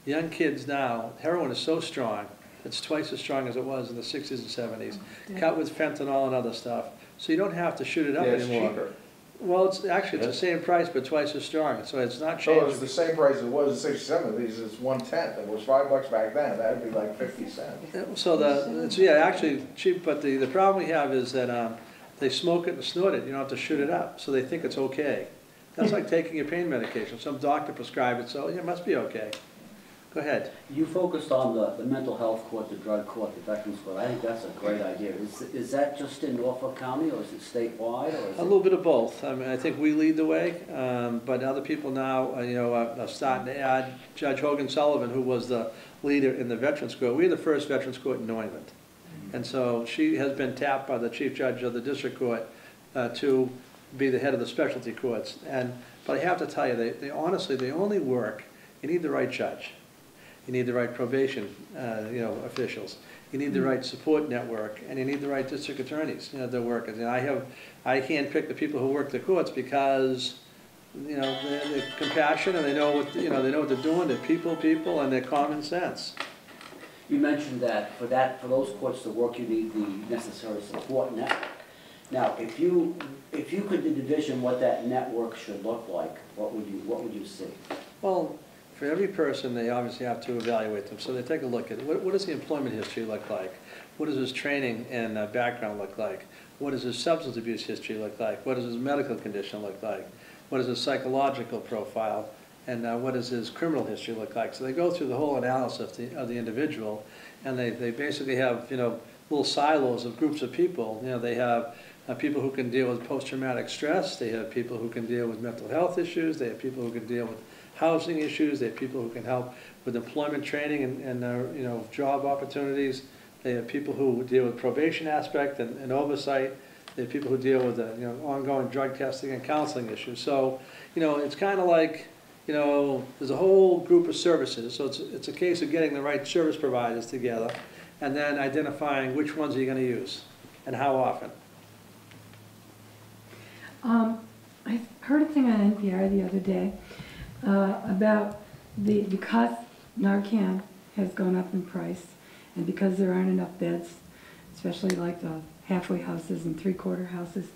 young kids now, heroin is so strong, it's twice as strong as it was in the 60s and 70s, cut with fentanyl and other stuff. So you don't have to shoot it up anymore. Cheaper. Well, it's the same price, but twice as strong, so it's not changing. So it's the same price it was in '67. These is 1/10. It was $5 back then. That'd be like 50 cents. So it's actually cheap, but the problem we have is that they smoke it and snort it. You don't have to shoot it up, so they think it's okay. That's like taking your pain medication. Some doctor prescribed it, so yeah, it must be okay. Go ahead. You focused on the mental health court, the drug court, the veterans court. I think that's a great idea. Is that just in Norfolk County, or is it statewide? Or is a little bit of both. I mean, I think we lead the way, but other people now, are starting to add. Judge Hogan Sullivan, who was the leader in the veterans court, we're the first veterans court in New England. And so she has been tapped by the chief judge of the district court to be the head of the specialty courts. But I have to tell you, they honestly, they only work. You need the right judge. You need the right probation, officials. You need the right support network, and you need the right district attorneys, that work. And I handpick the people who work the courts because, they're compassionate, and they know what they're doing. They're people, and they're common sense. You mentioned that for those courts to work, you need the necessary support network. Now, if you could envision what that network should look like, what would you see? Well, for every person, they obviously have to evaluate them. So they take a look at what does the employment history look like? What does his training and background look like? What does his substance abuse history look like? What does his medical condition look like? What is his psychological profile? And what does his criminal history look like? So they go through the whole analysis of the individual, and they basically have, you know, little silos of groups of people. You know, they have people who can deal with post-traumatic stress. They have people who can deal with mental health issues. They have people who can deal with housing issues. They have people who can help with employment training and you know, job opportunities. They have people who deal with probation aspect and oversight. They have people who deal with you know, ongoing drug testing and counseling issues. So, you know, it's kind of like, you know, there's a whole group of services. So it's a case of getting the right service providers together and then identifying which ones are you going to use and how often. I heard a thing on NPR the other day about because Narcan has gone up in price and because there aren't enough beds, especially like the halfway houses and three-quarter houses,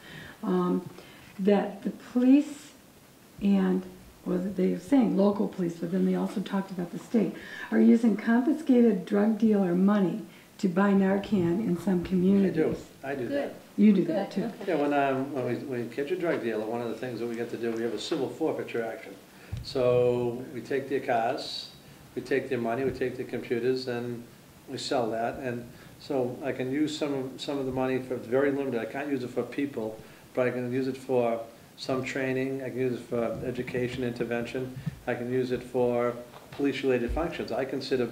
that the police and, well, they were saying local police, but then they also talked about the state, are using confiscated drug dealer money to buy Narcan in some communities. I do that. You do that too. Yeah, when we catch a drug dealer, one of the things that we get to do, we have a civil forfeiture action. So we take their cars, we take their money, we take their computers, and we sell that. And so I can use some of the money for very limited. I can't use it for people, but I can use it for some training. I can use it for education intervention. I can use it for police-related functions. I consider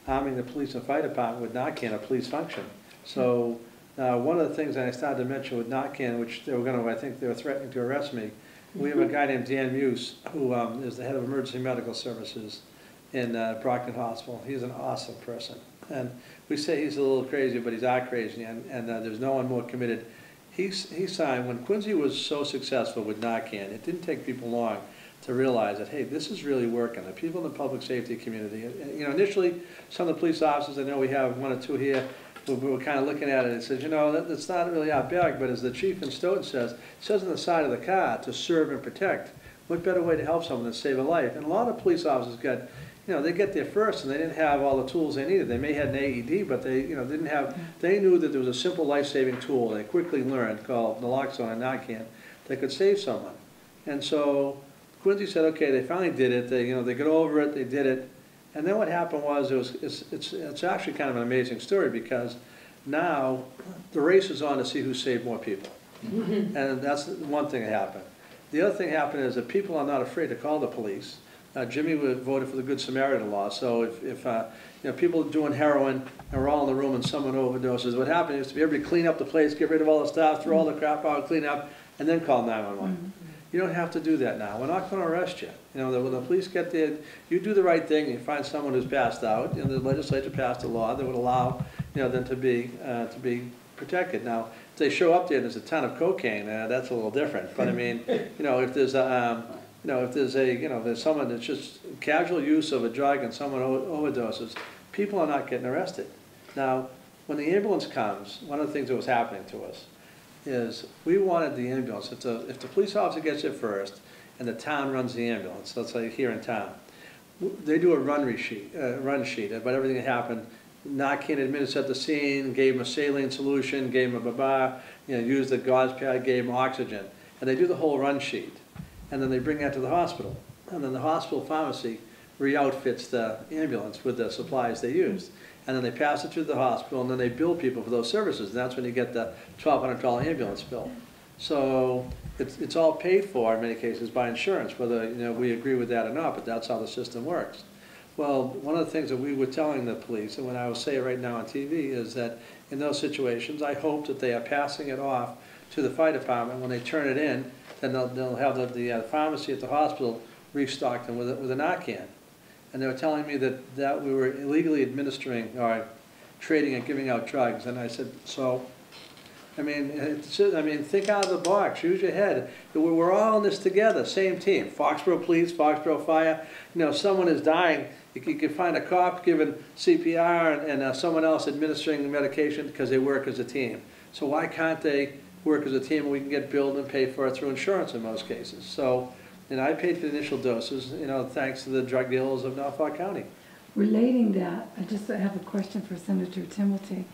arming the police and fire department with Narcan a police function. So one of the things that I started to mention with Narcan, which they were going to, I think they were threatening to arrest me, we have a guy named Dan Muse, who is the head of emergency medical services in Brockton Hospital. He's an awesome person. And we say he's a little crazy, but he's our crazy, and there's no one more committed. He signed, when Quincy was so successful with Narcan, it didn't take people long to realize that, hey, this is really working. The people in the public safety community, you know, initially, some of the police officers, I know we have one or two here, we were kind of looking at it and said, you know, that's not really our bag, but as the chief in Stoughton says, it says on the side of the car, to serve and protect. What better way to help someone than save a life? And a lot of police officers got, you know, they get there first and they didn't have all the tools they needed. They may have an AED, but they, you know, didn't have, they knew that there was a simple life-saving tool they quickly learned called naloxone and Narcan that could save someone. And so Quincy said, okay, they finally did it. They, you know, they got over it, they did it. And then what happened was, it's actually kind of an amazing story because now the race is on to see who saved more people. And that's one thing that happened. The other thing happened is that people are not afraid to call the police. Jimmy voted for the Good Samaritan law, so if you know, people are doing heroin and we're all in the room and someone overdoses, what happened is to be able to clean up the place, get rid of all the stuff, throw all the crap out, clean up, and then call 911. You don't have to do that now. We're not going to arrest you. You know, when the police get there, you do the right thing. You find someone who's passed out, and the legislature passed a law that would allow, you know, them to be protected. Now, if they show up there and there's a ton of cocaine, that's a little different. But I mean, you know, if there's you know, if there's someone that's just casual use of a drug and someone overdoses, people are not getting arrested. Now, when the ambulance comes, one of the things that was happening to us is we wanted the ambulance, if the police officer gets there first and the town runs the ambulance, let's say here in town, they do a run sheet about everything that happened. Narcan administered at the scene, gave him a saline solution, gave him a you know, used the gauze pad, gave him oxygen. And they do the whole run sheet. And then they bring that to the hospital. And then the hospital pharmacy re-outfits the ambulance with the supplies they used. And then they pass it through the hospital, and then they bill people for those services. And that's when you get the $1,200 ambulance bill. So it's all paid for in many cases by insurance, whether, you know, we agree with that or not, but that's how the system works. Well, one of the things that we were telling the police, and when I will say it right now on TV, is that in those situations, I hope that they are passing it off to the fire department. When they turn it in, then they'll have the pharmacy at the hospital restock them with a Narcan. And they were telling me that we were illegally administering or trading and giving out drugs. And I said, so, I mean, think out of the box, use your head. We're all in this together, same team. Foxborough Police, Foxborough Fire. You know, if someone is dying, you can find a cop giving CPR and someone else administering the medication because they work as a team. So why can't they work as a team and we can get billed and paid for it through insurance in most cases? So And I paid for the initial doses, you know, thanks to the drug dealers of Norfolk County. Relating that, I just have a question for Senator Timilty.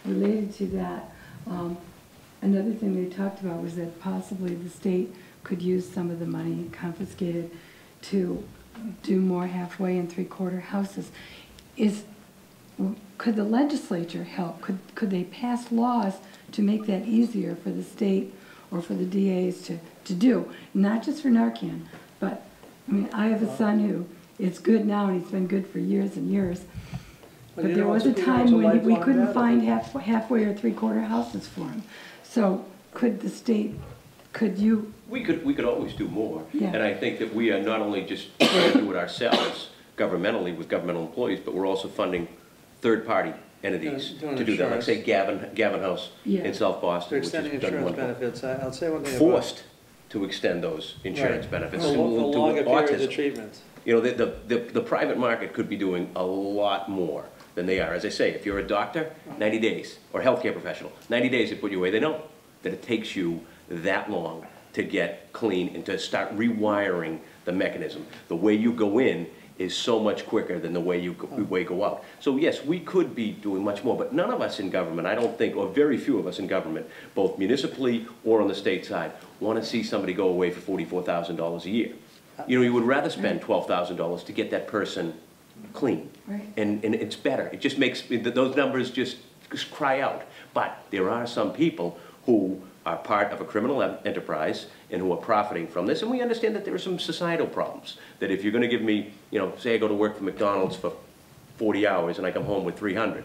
Related to that, another thing they talked about was that possibly the state could use some of the money confiscated to do more halfway and three-quarter houses. Could the legislature help? Could they pass laws to make that easier for the state or for the DAs to do? Not just for Narcan, but, I mean, I have a son who is good now, and he's been good for years and years. Well, But you there know, was a it's time when we lifelong couldn't battle. find halfway or three-quarter houses for him. So could the state, could you, We could always do more. Yeah. And I think that we are not only just trying to do it ourselves governmentally with governmental employees, but we're also funding third-party entities Doing to do that. Like insurance. say Gavin House Yeah. in South For Boston, which has extending done insurance wonderful. benefits, I'll say one thing about. Forced to extend those insurance Right. benefits. For similar to longer periods of autism. treatment. You know, the private market could be doing a lot more than they are. As I say, if you're a doctor, 90 days, or healthcare professional, 90 days they put you away. They know that it takes you that long to get clean and to start rewiring the mechanism. The way you go in is so much quicker than the way you go out. So yes, we could be doing much more, but none of us in government, I don't think, or very few of us in government, both municipally or on the state side, want to see somebody go away for $44,000 a year. You know, you would rather spend $12,000 to get that person clean. Right. And it's better. It just makes, those numbers just cry out. But there are some people who are part of a criminal enterprise and who are profiting from this. And we understand that there are some societal problems. That if you're going to give me, you know, say I go to work for McDonald's for 40 hours and I come home with 300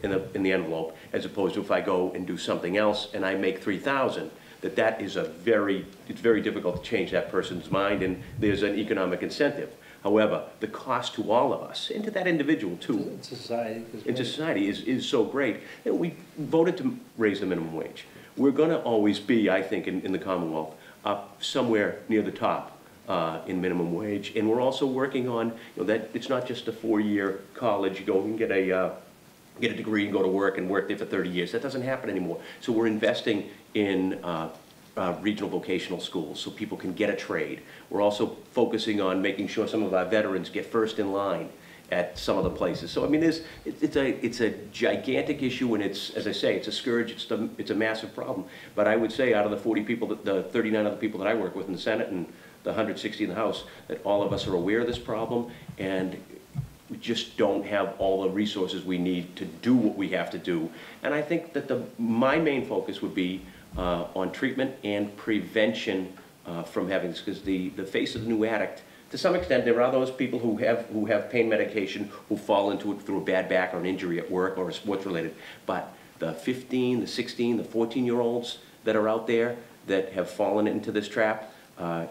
in the envelope, as opposed to if I go and do something else and I make 3,000, that is it's very difficult to change that person's mind, and there's an economic incentive. However, the cost to all of us, and to that individual too, In society. into society is so great that we voted to raise the minimum wage. We're going to always be, I think, in the Commonwealth, up somewhere near the top in minimum wage. And we're also working on, you know, that it's not just a 4-year college, you go and get a degree and go to work and work there for 30 years. That doesn't happen anymore. So we're investing in regional vocational schools so people can get a trade. We're also focusing on making sure some of our veterans get first in line at some of the places. So I mean, it's a gigantic issue, and it's, as I say, it's a scourge. It's a massive problem. But I would say, out of the 40 people, the 39 other people that I work with in the Senate and the 160 in the House, that all of us are aware of this problem, and we just don't have all the resources we need to do what we have to do. And I think that my main focus would be on treatment and prevention from having this, because the face of the new addict, to some extent, there are those people who have pain medication who fall into it through a bad back or an injury at work or sports related. But the 15, the 16, the 14-year-olds that are out there that have fallen into this trap,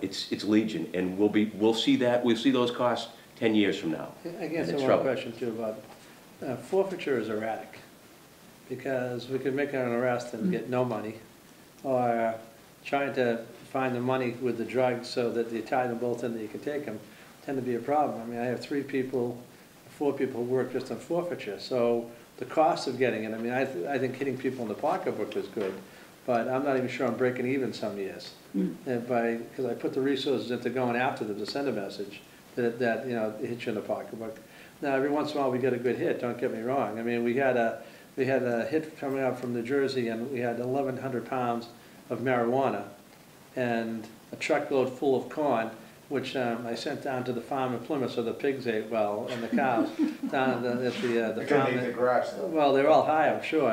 it's legion, and we'll see those costs 10 years from now. Again, And so it's one trouble. question too about forfeiture is erratic, because we could make an arrest and get no money, or trying to find the money with the drugs so that you tie them both in that you can take them, tend to be a problem. I mean, I have 4 people who work just on forfeiture, so the cost of getting it, I mean, I think hitting people in the pocketbook is good, but I'm not even sure I'm breaking even some years. Because I put the resources into going after them to send a message that you know, it hits you in the pocketbook. Now, every once in a while we get a good hit, don't get me wrong. I mean, we had a hit coming out from New Jersey, and we had 1,100 pounds of marijuana and a truckload full of corn, which I sent down to the farm in Plymouth, so the pigs ate well, and the cows down at the They farm. couldn't eat the grass though. Well, they were all high, I'm sure,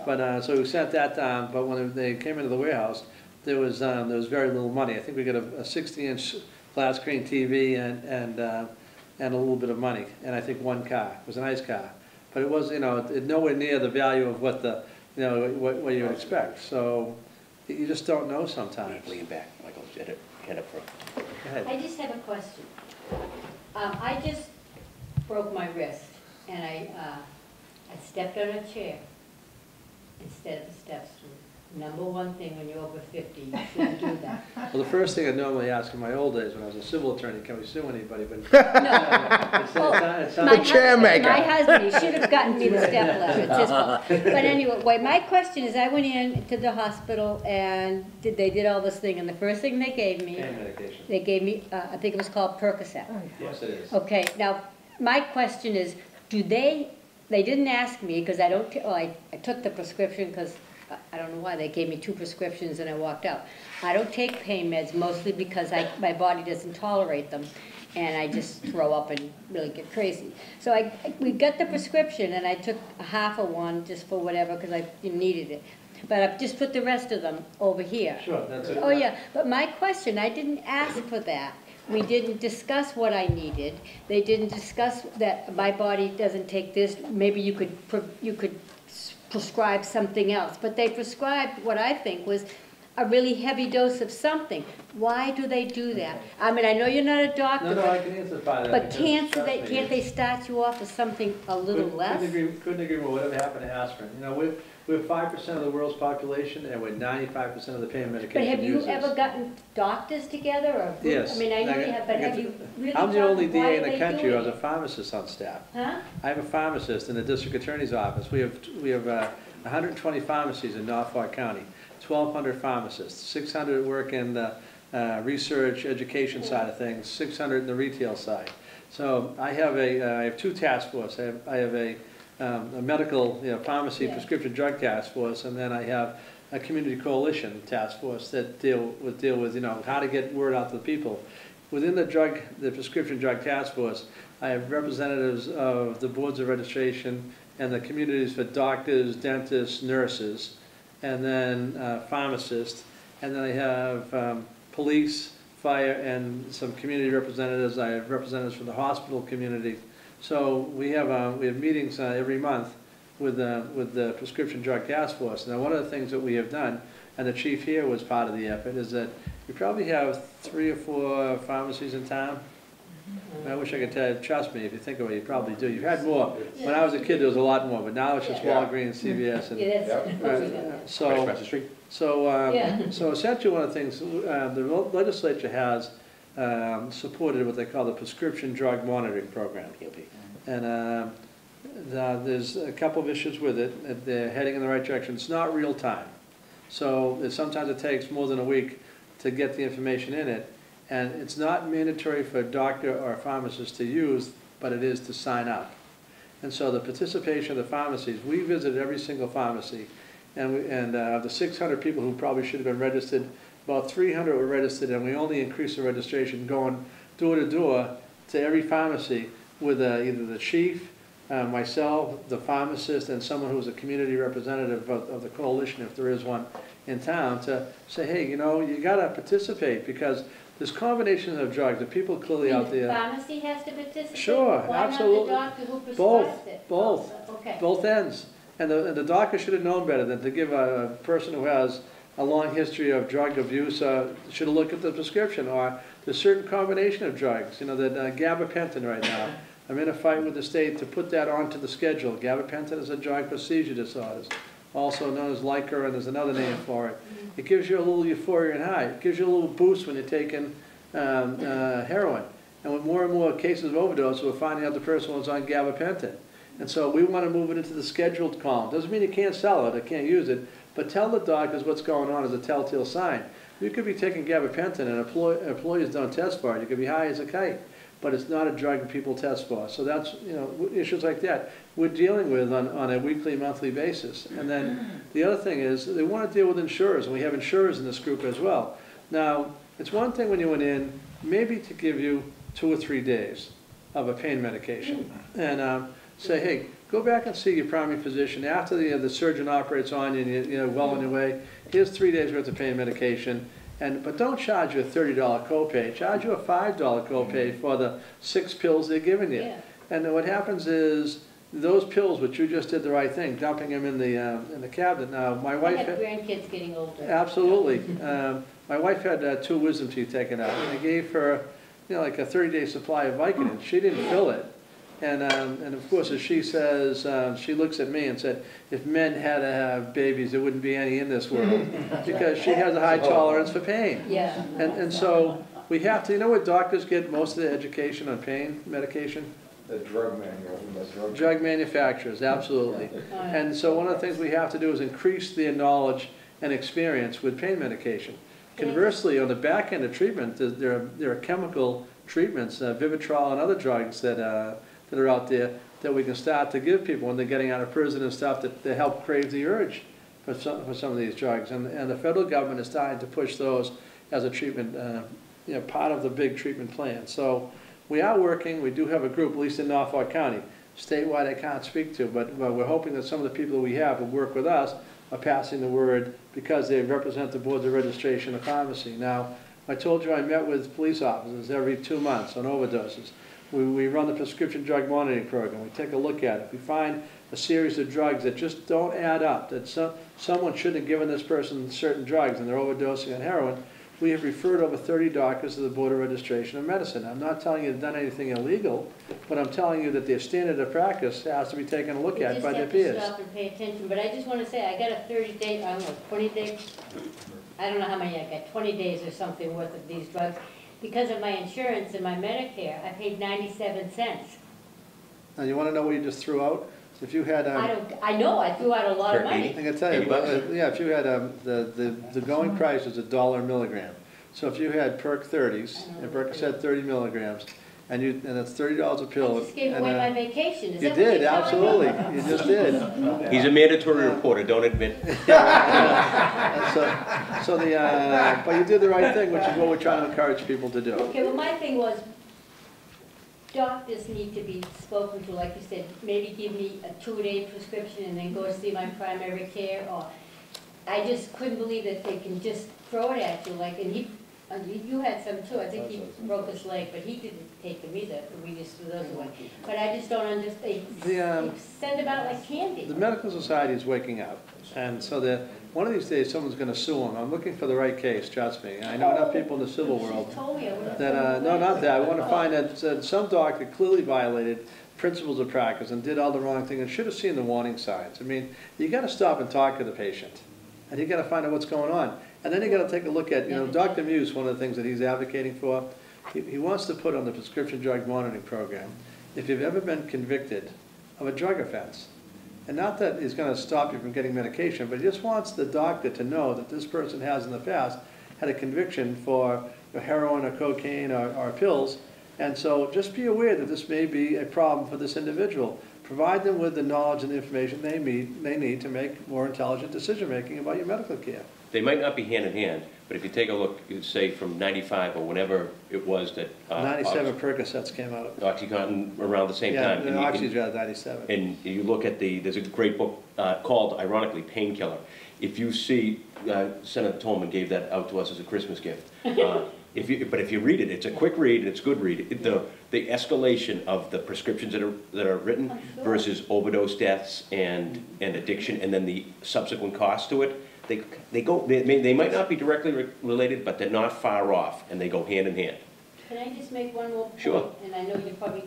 but so we sent that down. But when they came into the warehouse, there was very little money. I think we got a 60-inch flat screen TV and a little bit of money, and I think 1 car. It was a nice car, but it was, you know, nowhere near the value of what what you would expect. So you just don't know sometimes. Lean back, Michael, head up front. Go ahead. I just have a question. I just broke my wrist, and I stepped on a chair instead of the step stool. number one thing when you're over 50, you shouldn't do that. Well, the first thing I normally ask in my old days when I was a civil attorney, can we sue anybody? But My husband, he should have gotten me the step ladder, it's his fault. But anyway, my question is, I went in to the hospital and they did all this thing, and the first thing they gave me, pain medication. they gave me, I think it was called Percocet. Yes, it is. Okay, now, my question is, they didn't ask me, because I don't, well, I took the prescription, because I don't know why, they gave me 2 prescriptions and I walked out. I don't take pain meds, mostly because my body doesn't tolerate them, and I just throw up and really get crazy. So we got the prescription, and I took a half of one, just for whatever, because I needed it. But I've just put the rest of them over here. Sure, that's it. Oh, yeah, but my question, I didn't ask for that. We didn't discuss what I needed. They didn't discuss that my body doesn't take this. Maybe you could prescribe something else. But they prescribed what I think was a really heavy dose of something. Why do they do that? I mean, I know you're not a doctor, No, I can answer that. but because can't trust me, they start you off with something a little less? Couldn't agree with whatever happened to aspirin. You know, we're 5% of the world's population, and we're 95% of the pain medication But have you users. ever gotten doctors together or groups? Yes. I mean, I know you have, but have you really I'm the talked- only why DA are in the they country who doing has a it? pharmacist on staff. Huh? I have a pharmacist in the district attorney's office. We have 120 pharmacies in Norfolk County, 1,200 pharmacists, 600 work in the research, education side of things, 600 in the retail side. So I have I have 2 task forces. I have a medical, pharmacy prescription drug task force, and then I have a community coalition task force that deal with how to get word out to the people. Within the prescription drug task force, I have representatives of the boards of registration and the communities for doctors, dentists, nurses, and then pharmacists, and then I have police, fire, and some community representatives. I have representatives from the hospital community. So we have meetings every month with the prescription drug task force. Now, one of the things that we have done, and the chief here was part of the effort, is that we probably have 3 or 4 pharmacies in town. I wish I could tell you, trust me, if you think about it, you probably do. You've had more. When I was a kid, there was a lot more, but now it's just Walgreens, CVS, and Yeah, that's, so essentially one of the things, the legislature has supported what they call the prescription drug monitoring program. And there's a couple of issues with it. They're heading in the right direction. It's not real time. So sometimes it takes more than a week to get the information in it. And it's not mandatory for a doctor or a pharmacist to use, but it is to sign up. And so the participation of the pharmacies, we visited every single pharmacy, and of the 600 people who probably should have been registered, about 300 were registered, and we only increased the registration going door to door to every pharmacy with either the chief, myself, the pharmacist, and someone who's a community representative of the coalition, if there is one in town, to say, hey, you got to participate, because there's combinations of drugs that people clearly out there. The pharmacy has to participate? Sure, absolutely. Why not the doctor who prescribes it? Both, Okay. both ends. And the doctor should have known better than to give a person who has a long history of drug abuse, should have looked at the prescription, or there's certain combination of drugs, that gabapentin right now. I'm in a fight with the state to put that onto the schedule. Gabapentin is a drug for seizure disorders, also known as Lycor, and there's another name for it. It gives you a little euphoria and high. It gives you a little boost when you're taking heroin. And with more and more cases of overdose, we're finding out the person was on gabapentin. And so we want to move it into the scheduled column. Doesn't mean you can't sell it or can't use it, but tell the doctors what's going on as a telltale sign. You could be taking gabapentin and employees don't test for it. You could be high as a kite, but it's not a drug that people test for. So that's, issues like that we're dealing with on a weekly, monthly basis. And then the other thing is they want to deal with insurers, and we have insurers in this group as well. Now, it's one thing when you went in, maybe to give you 2 or 3 days of a pain medication, and say, hey, go back and see your primary physician after the surgeon operates on you and you're well on your way. Here's 3 days worth of pain medication, but don't charge you a $30 copay. Charge you a $5 copay for the 6 pills they're giving you. Yeah. And what happens is those pills, which you just did the right thing, dumping them in the cabinet. Now, my wife I have grandkids getting older. Absolutely. My wife had 2 wisdom teeth taken out, and I gave her, like a 30-day supply of Vicodin. She didn't fill it. And of course, as she says, she looks at me and said, if men had to have babies, there wouldn't be any in this world, because she has a high tolerance for pain. Yeah. And so we have to, you know what doctors get most of their education on pain medication? The drug manual, the Drug manufacturers, absolutely. And so one of the things we have to do is increase their knowledge and experience with pain medication. Conversely, on the back end of treatment, there are chemical treatments, Vivitrol and other drugs that are out there that we can start to give people when they're getting out of prison and stuff that help crave the urge for some of these drugs. And the federal government is starting to push those as a treatment, part of the big treatment plan. So we are working, we do have a group, at least in Norfolk County. Statewide I can't speak to, but we're hoping that some of the people we have who work with us are passing the word because they represent the boards of registration of pharmacy. Now, I told you I met with police officers every 2 months on overdoses. We run the prescription drug monitoring program. We take a look at it. If we find a series of drugs that just don't add up, that someone shouldn't have given this person certain drugs and they're overdosing on heroin, we have referred over 30 doctors to the Board of Registration of Medicine. I'm not telling you they've done anything illegal, but I'm telling you that their standard of practice has to be taken a look at by their peers. You just have to stop and pay attention, but I just want to say, I got a 30-day, I don't know, 20 days, I don't know how many I got, 20 days or something worth of these drugs. Because of my insurance and my Medicare, I paid 97 cents. Now, you want to know what you just threw out? If you had, I know, I threw out a lot of money. I can tell you, but, yeah, if you had, the going price is $1 a milligram. So if you had Perc 30s, and Percocet 30 milligrams, and that's $30 a pill. I just gave away my vacation. Is you that what did, you're telling me? absolutely. You just did. He's a mandatory reporter, don't admit. But you did the right thing, which is what we're trying to encourage people to do. Okay, well, my thing was, doctors need to be spoken to, like you said, maybe give me a 2-day prescription and then go see my primary care, or I just couldn't believe that they can just throw it at you, like, and you had some too, I think he broke his leg, but he didn't take them either, we just threw those away. But I just don't understand, they send them out like candy. The medical society is waking up, and so one of these days someone's going to sue them. I'm looking for the right case, trust me. I know enough people in the civil world that, no, not that. I want to find that some doctor clearly violated principles of practice and did all the wrong thing and should have seen the warning signs. I mean, you got to stop and talk to the patient, and you got to find out what's going on. And then you got to take a look at, Dr. Muse, one of the things that he's advocating for, he wants to put on the prescription drug monitoring program, if you've ever been convicted of a drug offense, and not that he's going to stop you from getting medication, but he just wants the doctor to know that this person has in the past had a conviction for heroin or cocaine or pills, and so just be aware that this may be a problem for this individual. Provide them with the knowledge and the information they need to make more intelligent decision-making about your medical care. They might not be hand in hand, but if you take a look, you'd say from 95 or whenever it was that 97 Percocets came out. OxyContin around the same time. Yeah, Oxygen 97. And you look at there's a great book called, ironically, Painkiller. If you see, Senator Tolman gave that out to us as a Christmas gift. But if you read it, it's a quick read and it's a good read. The escalation of the prescriptions that are written versus overdose deaths and addiction, and then the subsequent cost to it. They might not be directly related, but they're not far off, and they go hand in hand. Can I just make one more point? Sure. And I know you probably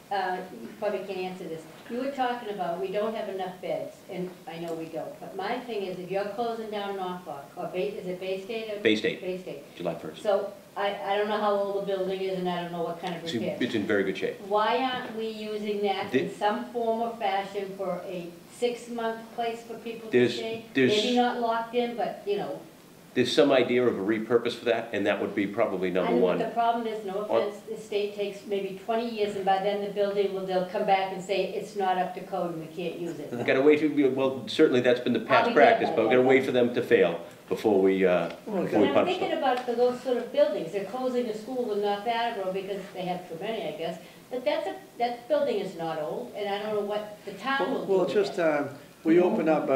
can't answer this. You were talking about we don't have enough beds, and I know we don't. But my thing is, if you're closing down Norfolk, or is it Bay State? Or Bay State. Bay State. July 1st. So I don't know how old the building is, and I don't know what kind of repair. It's in very good shape. Why aren't we using that in some form or fashion for a 6-month place for people to stay? Maybe not locked in, but There's some idea of a repurpose for that, and that would be probably number one. The problem is, no offense, the state takes maybe 20 years, and by then the building they'll come back and say it's not up to code and we can't use it. We've got to wait well, certainly that's been the past practice, but we've got to wait for them to fail before we punish them. I'm thinking about those sort of buildings. They're closing a school in North Attleboro because they have too many, I guess. But that building is not old, and I don't know what the town will do. Well, it's just, we opened up,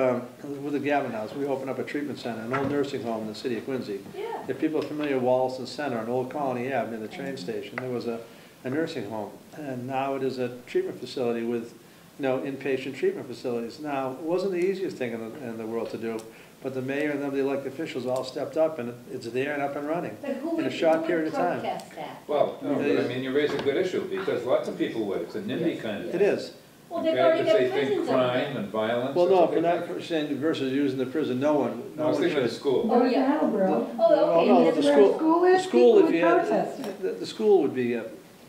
with the Gavin House, we opened up a treatment center, an old nursing home in the city of Quincy. Yeah. If people are familiar with Wollaston Center on Old Colony Ave near the train station, there was a nursing home, and now it is a treatment facility with, inpatient treatment facilities. Now, it wasn't the easiest thing in the world to do, but the mayor and the elected officials all stepped up, and it's there and up and running But who in a would, short who period would of time. protest that? Well, no, but I mean, you raise a good issue, because lots of people would, it's a NIMBY kind of It thing. is. Well, they've Okay, already because got they think prisons over crime there. and violence. Well, that's no, what for they that, think. for saying versus using the prison, no one No, I was thinking of the should. school. Oh, There's yeah. Attleboro. Oh, okay, Well, no, that's the where school, school the is, school, people if you would had, protest the school would be,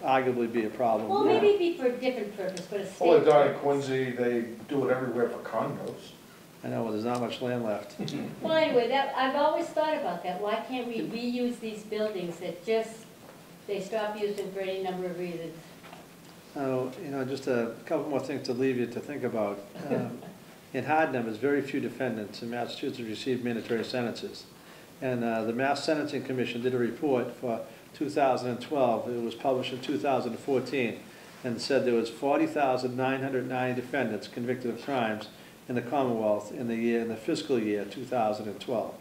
arguably be a problem. Well, yeah. maybe it'd be for a different purpose, but a state. Well, down in purpose. Quincy, they do it everywhere for condos. I know, well, there's not much land left. Well, anyway, that, I've always thought about that. Why can't we reuse these buildings that just, they stop using for any number of reasons? Oh, just a couple more things to leave you to think about. In hard numbers, very few defendants in Massachusetts received mandatory sentences. And the Mass Sentencing Commission did a report for 2012. It was published in 2014, and said there was 40,909 defendants convicted of crimes in the Commonwealth in the fiscal year 2012.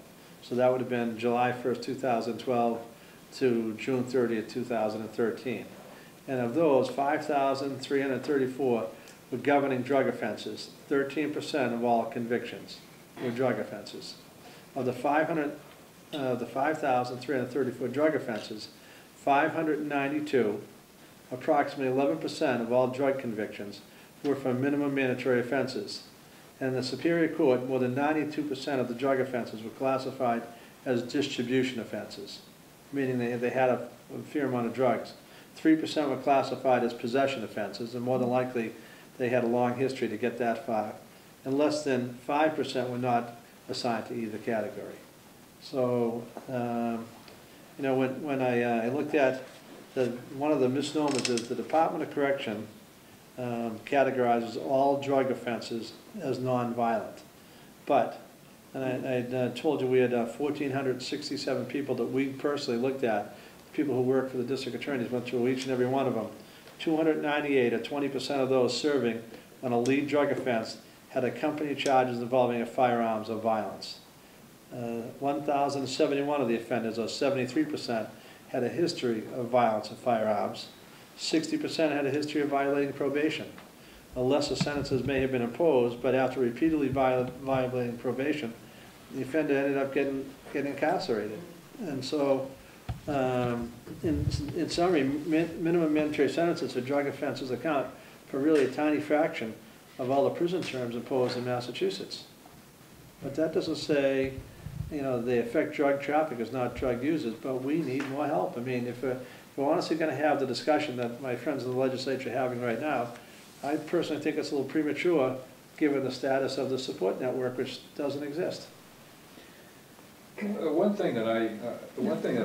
So that would have been July 1st, 2012 to June 30th, 2013. And of those, 5,334 were governing drug offenses. 13% of all convictions were drug offenses. Of the 5,334 drug offenses, 592, approximately 11% of all drug convictions, were for minimum mandatory offenses. And in the Superior Court, more than 92% of the drug offenses were classified as distribution offenses, meaning they had a fair amount of drugs. 3% were classified as possession offenses, and more than likely they had a long history to get that far. And less than 5% were not assigned to either category. So, when I looked at one of the misnomers is the Department of Correction categorizes all drug offenses as nonviolent. But, and I told you we had 1,467 people that we personally looked at, people who work for the district attorneys, went through each and every one of them. 298, or 20% of those serving on a lead drug offense, had accompanied charges involving firearms or violence. 1,071 of the offenders, or 73%, had a history of violence and firearms. 60% had a history of violating probation. A lesser sentences may have been imposed, but after repeatedly violating probation, the offender ended up getting incarcerated. And so, in summary, minimum mandatory sentences for drug offenses account for really a tiny fraction of all the prison terms imposed in Massachusetts. But that doesn't say, they affect drug traffickers, not drug users, but we need more help. I mean, if we're honestly going to have the discussion that my friends in the legislature are having right now, I personally think it's a little premature given the status of the support network, which doesn't exist. The one thing that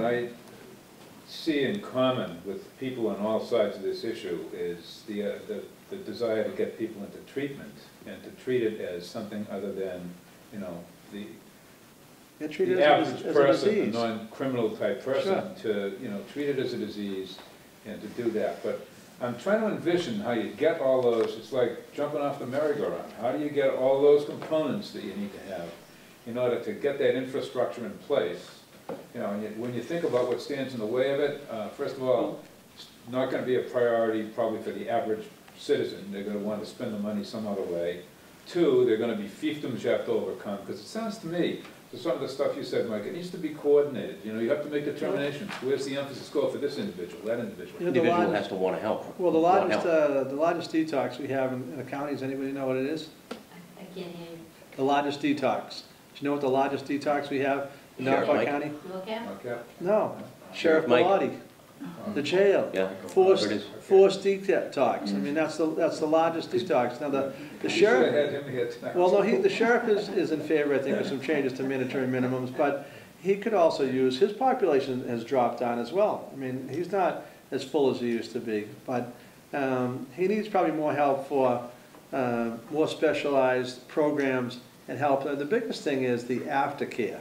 I see in common with people on all sides of this issue is the desire to get people into treatment and to treat it as something other than, the average person, a non-criminal type person, to treat it as a disease and to do that. But I'm trying to envision how you get all those. It's like jumping off the merry-go-round. How do you get all those components that you need to have in order to get that infrastructure in place? And when you think about what stands in the way of it, first of all, it's not going to be a priority probably for the average citizen. They're going to want to spend the money some other way. Two, they're going to be fiefdoms you have to overcome. Because it sounds to me, to some of the stuff you said, Mike, it needs to be coordinated. You have to make determinations. Where's the emphasis go for this individual, that individual? The individual has to want to help. Well, the largest detox we have in the county, does anybody know what it is? I can't hear you. The largest detox. Do you know what the largest detox we have in Sheriff Norfolk Mike? County? Okay? Okay. No. Sheriff Mike. Bellotti. The jail. Yeah. Forced There it is. forced detox. I mean, that's the largest detox. Now, the You should have sheriff, had him here tonight. well, no, the sheriff is in favor, I think, of some changes to mandatory minimums, but he could also use, his population has dropped down as well. I mean, he's not as full as he used to be, but he needs probably more help for more specialized programs and help. The biggest thing is the aftercare.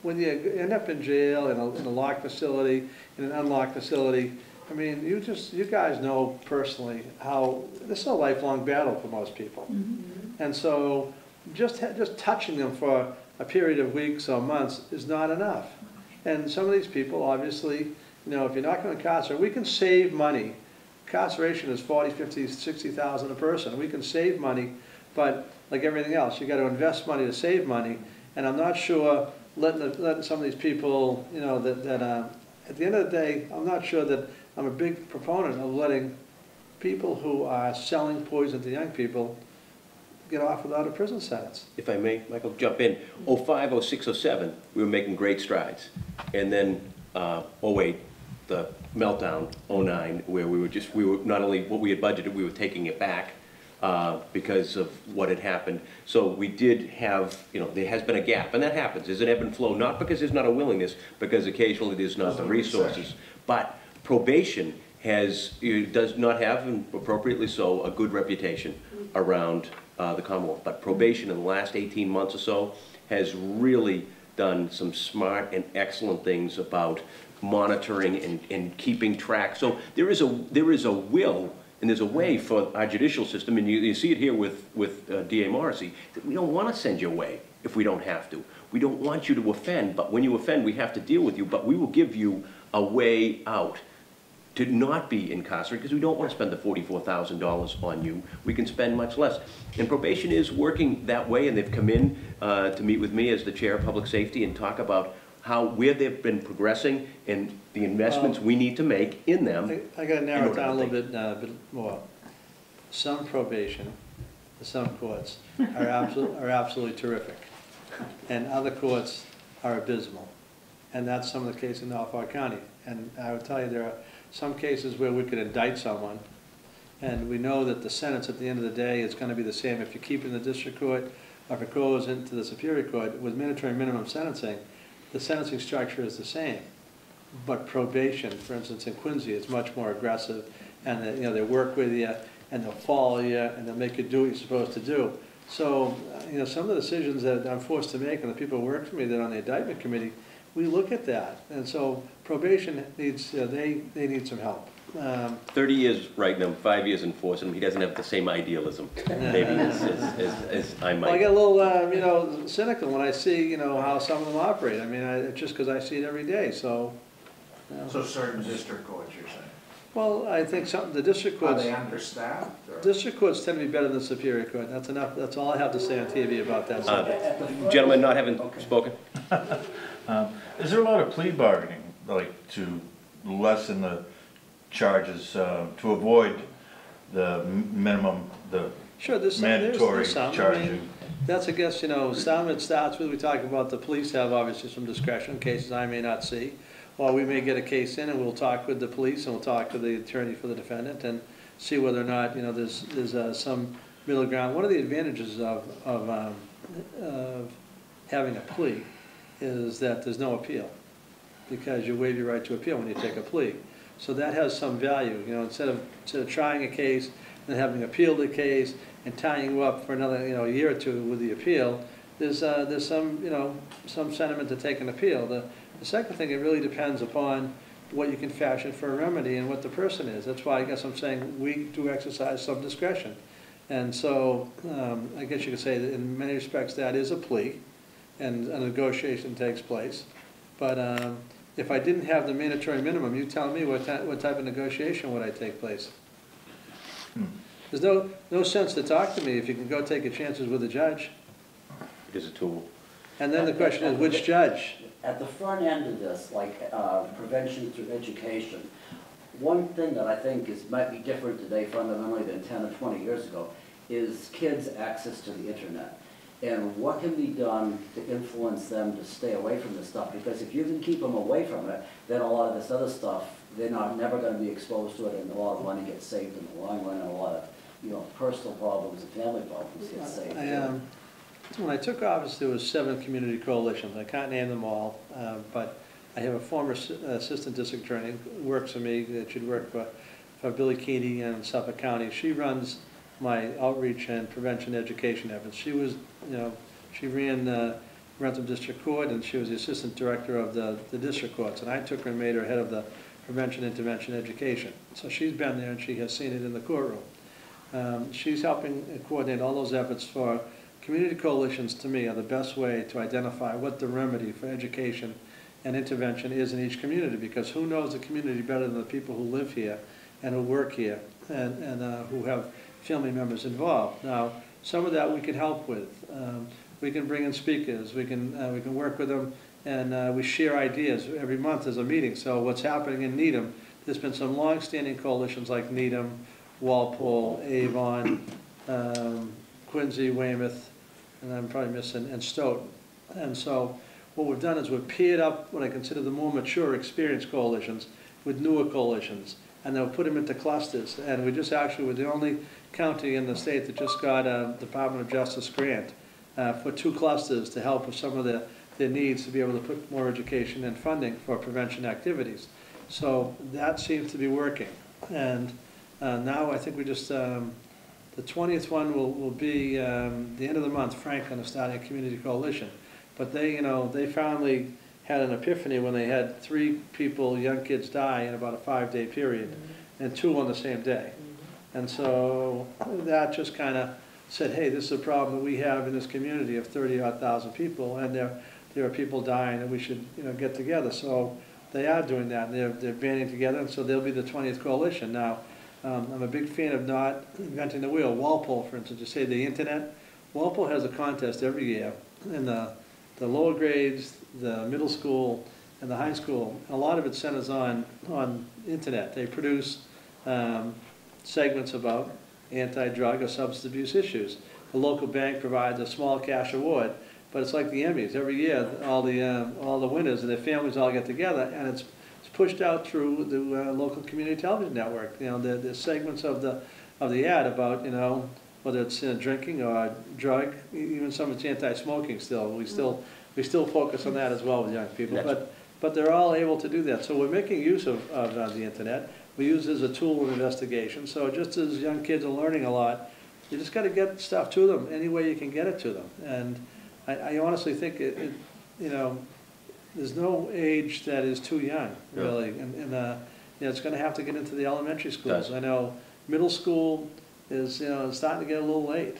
When you end up in jail, in a locked facility, in an unlocked facility, I mean, you guys know personally how this is a lifelong battle for most people. Mm-hmm. And so just touching them for a period of weeks or months is not enough. And some of these people, obviously, if you're not going to incarcerate, we can save money. Incarceration is 40, 50, 60,000 a person. We can save money, but like everything else, you got to invest money to save money. And I'm not sure letting some of these people, you know, at the end of the day, I'm not sure that I'm a big proponent of letting people who are selling poison to young people get off without a prison sentence. If I may, Michael, jump in. 05, 06, 07, we were making great strides. And then 08, the meltdown, 09, where we were not only what we had budgeted, we were taking it back because of what had happened. So we did have, you know, there has been a gap, and that happens. There's an ebb and flow, not because there's not a willingness, because occasionally there's not the resources. But probation does not have, and appropriately so, a good reputation around the Commonwealth. But probation in the last 18 months or so has really done some smart and excellent things about monitoring and keeping track. So there is a will and there's a way for our judicial system, and you see it here with D.A. Morrissey, that we don't want to send you away if we don't have to. We don't want you to offend, but when you offend, we have to deal with you, but we will give you a way out to not be incarcerated, because we don't want to spend the $44,000 on you. We can spend much less. And probation is working that way, and they've come in to meet with me as the chair of public safety and talk about where they've been progressing and the investments we need to make in them. I got to narrow it down a little bit more. Some probation, some courts are absolutely terrific, and other courts are abysmal. And that's some of the cases in Norfolk County. And I would tell you, there are some cases where we could indict someone, and we know that the sentence at the end of the day is going to be the same if you keep it in the district court or if it goes into the Superior Court. With mandatory minimum sentencing, the sentencing structure is the same. But probation, for instance, in Quincy, is much more aggressive, and they work with you, and they'll follow you, and they'll make you do what you're supposed to do. So, some of the decisions that I'm forced to make, and the people who work for me that are on the indictment committee, we look at that. And so probation needs, they need some help. 30 years writing them, 5 years enforcing them. He doesn't have the same idealism, maybe, as I might. Well, I get a little, cynical when I see, how some of them operate. I mean, it's just because I see it every day, so. So certain district courts, you're saying? Well, I think the district courts. Are they understaffed? Or? District courts tend to be better than Superior Court. That's enough. That's all I have to say on TV about that subject. Gentlemen not having spoken. Is there a lot of plea bargaining, like to lessen the charges, to avoid the minimum, the sure, mandatory there's some. charging? I mean, that's, I guess, some it starts with, we talk about the police have obviously some discretion, cases I may not see. Or we may get a case in and we'll talk with the police and we'll talk to the attorney for the defendant and see whether or not, there's some middle ground. One of the advantages of having a plea is that there's no appeal, because you waive your right to appeal when you take a plea. So that has some value, instead of trying a case and having appealed the case and tying you up for another, a year or two with the appeal, there's some sentiment to take an appeal. The second thing, it really depends upon what you can fashion for a remedy and what the person is. That's why I guess I'm saying we do exercise some discretion. And so I guess you could say that in many respects that is a plea and a negotiation takes place. But if I didn't have the mandatory minimum, you tell me what type of negotiation would I take place? There's no sense to talk to me if you can go take your chances with a judge. It is a tool. And then the question is, which judge? At the front end of this, like prevention through education, one thing that I think might be different today fundamentally than 10 or 20 years ago is kids' access to the internet. And what can be done to influence them to stay away from this stuff? Because if you can keep them away from it, then a lot of this other stuff, they're never going to be exposed to it, and a lot of money gets saved in the long run, and a lot of personal problems and family problems get saved. When I took office, there was 7 community coalitions. I can't name them all, but I have a former assistant district attorney who works for me, that should work for Billy Keeney in Suffolk County. She runs my outreach and prevention education efforts. She was, she ran Rentham District Court, and she was the assistant director of the district courts. And I took her and made her head of the prevention intervention education. So she's been there and she has seen it in the courtroom. She's helping coordinate all those efforts for community coalitions. To me, are the best way to identify what the remedy for education and intervention is in each community, because who knows the community better than the people who live here and who work here and who have family members involved. Now, some of that we can help with. we can bring in speakers, we can work with them, and we share ideas. Every month there's a meeting. So what's happening in Needham, there's been some long-standing coalitions like Needham, Walpole, Avon, Quincy, Weymouth, and I'm probably missing, and Stoughton. And so what we've done is we've paired up what I consider the more mature, experienced coalitions with newer coalitions, and they'll put them into clusters. And we just actually were the only county in the state that just got a Department of Justice grant for 2 clusters to help with some of their needs to be able to put more education and funding for prevention activities. So that seems to be working. And now I think we just, the 20th one will be the end of the month. Franklin is starting a community coalition. But they, they finally had an epiphany when they had 3 people, young kids, die in about a 5-day period, and 2 on the same day. And so that just kind of said, hey, this is a problem that we have in this community of 30,000 people, and there are people dying, and we should get together. So they are doing that, and they're banding together, and so they'll be the 20th coalition. Now, I'm a big fan of not inventing the wheel. Walpole, for instance, you say the internet. Walpole has a contest every year, and the lower grades, the middle school, and the high school, a lot of it centers on internet. They produce segments about anti-drug or substance abuse issues. The local bank provides a small cash award, but it's like the Emmys. Every year, all the winners and their families all get together, and it's pushed out through the local community television network. The segments of the ad about whether it's drinking or drug, even some it's anti-smoking. Still, we still focus on that as well with young people. But they're all able to do that. So we're making use of the internet. We use it as a tool of investigation. So just as young kids are learning a lot, you just got to get stuff to them any way you can get it to them. And I honestly think there's no age that is too young, really. And it's going to have to get into the elementary schools. I know middle school is starting to get a little late.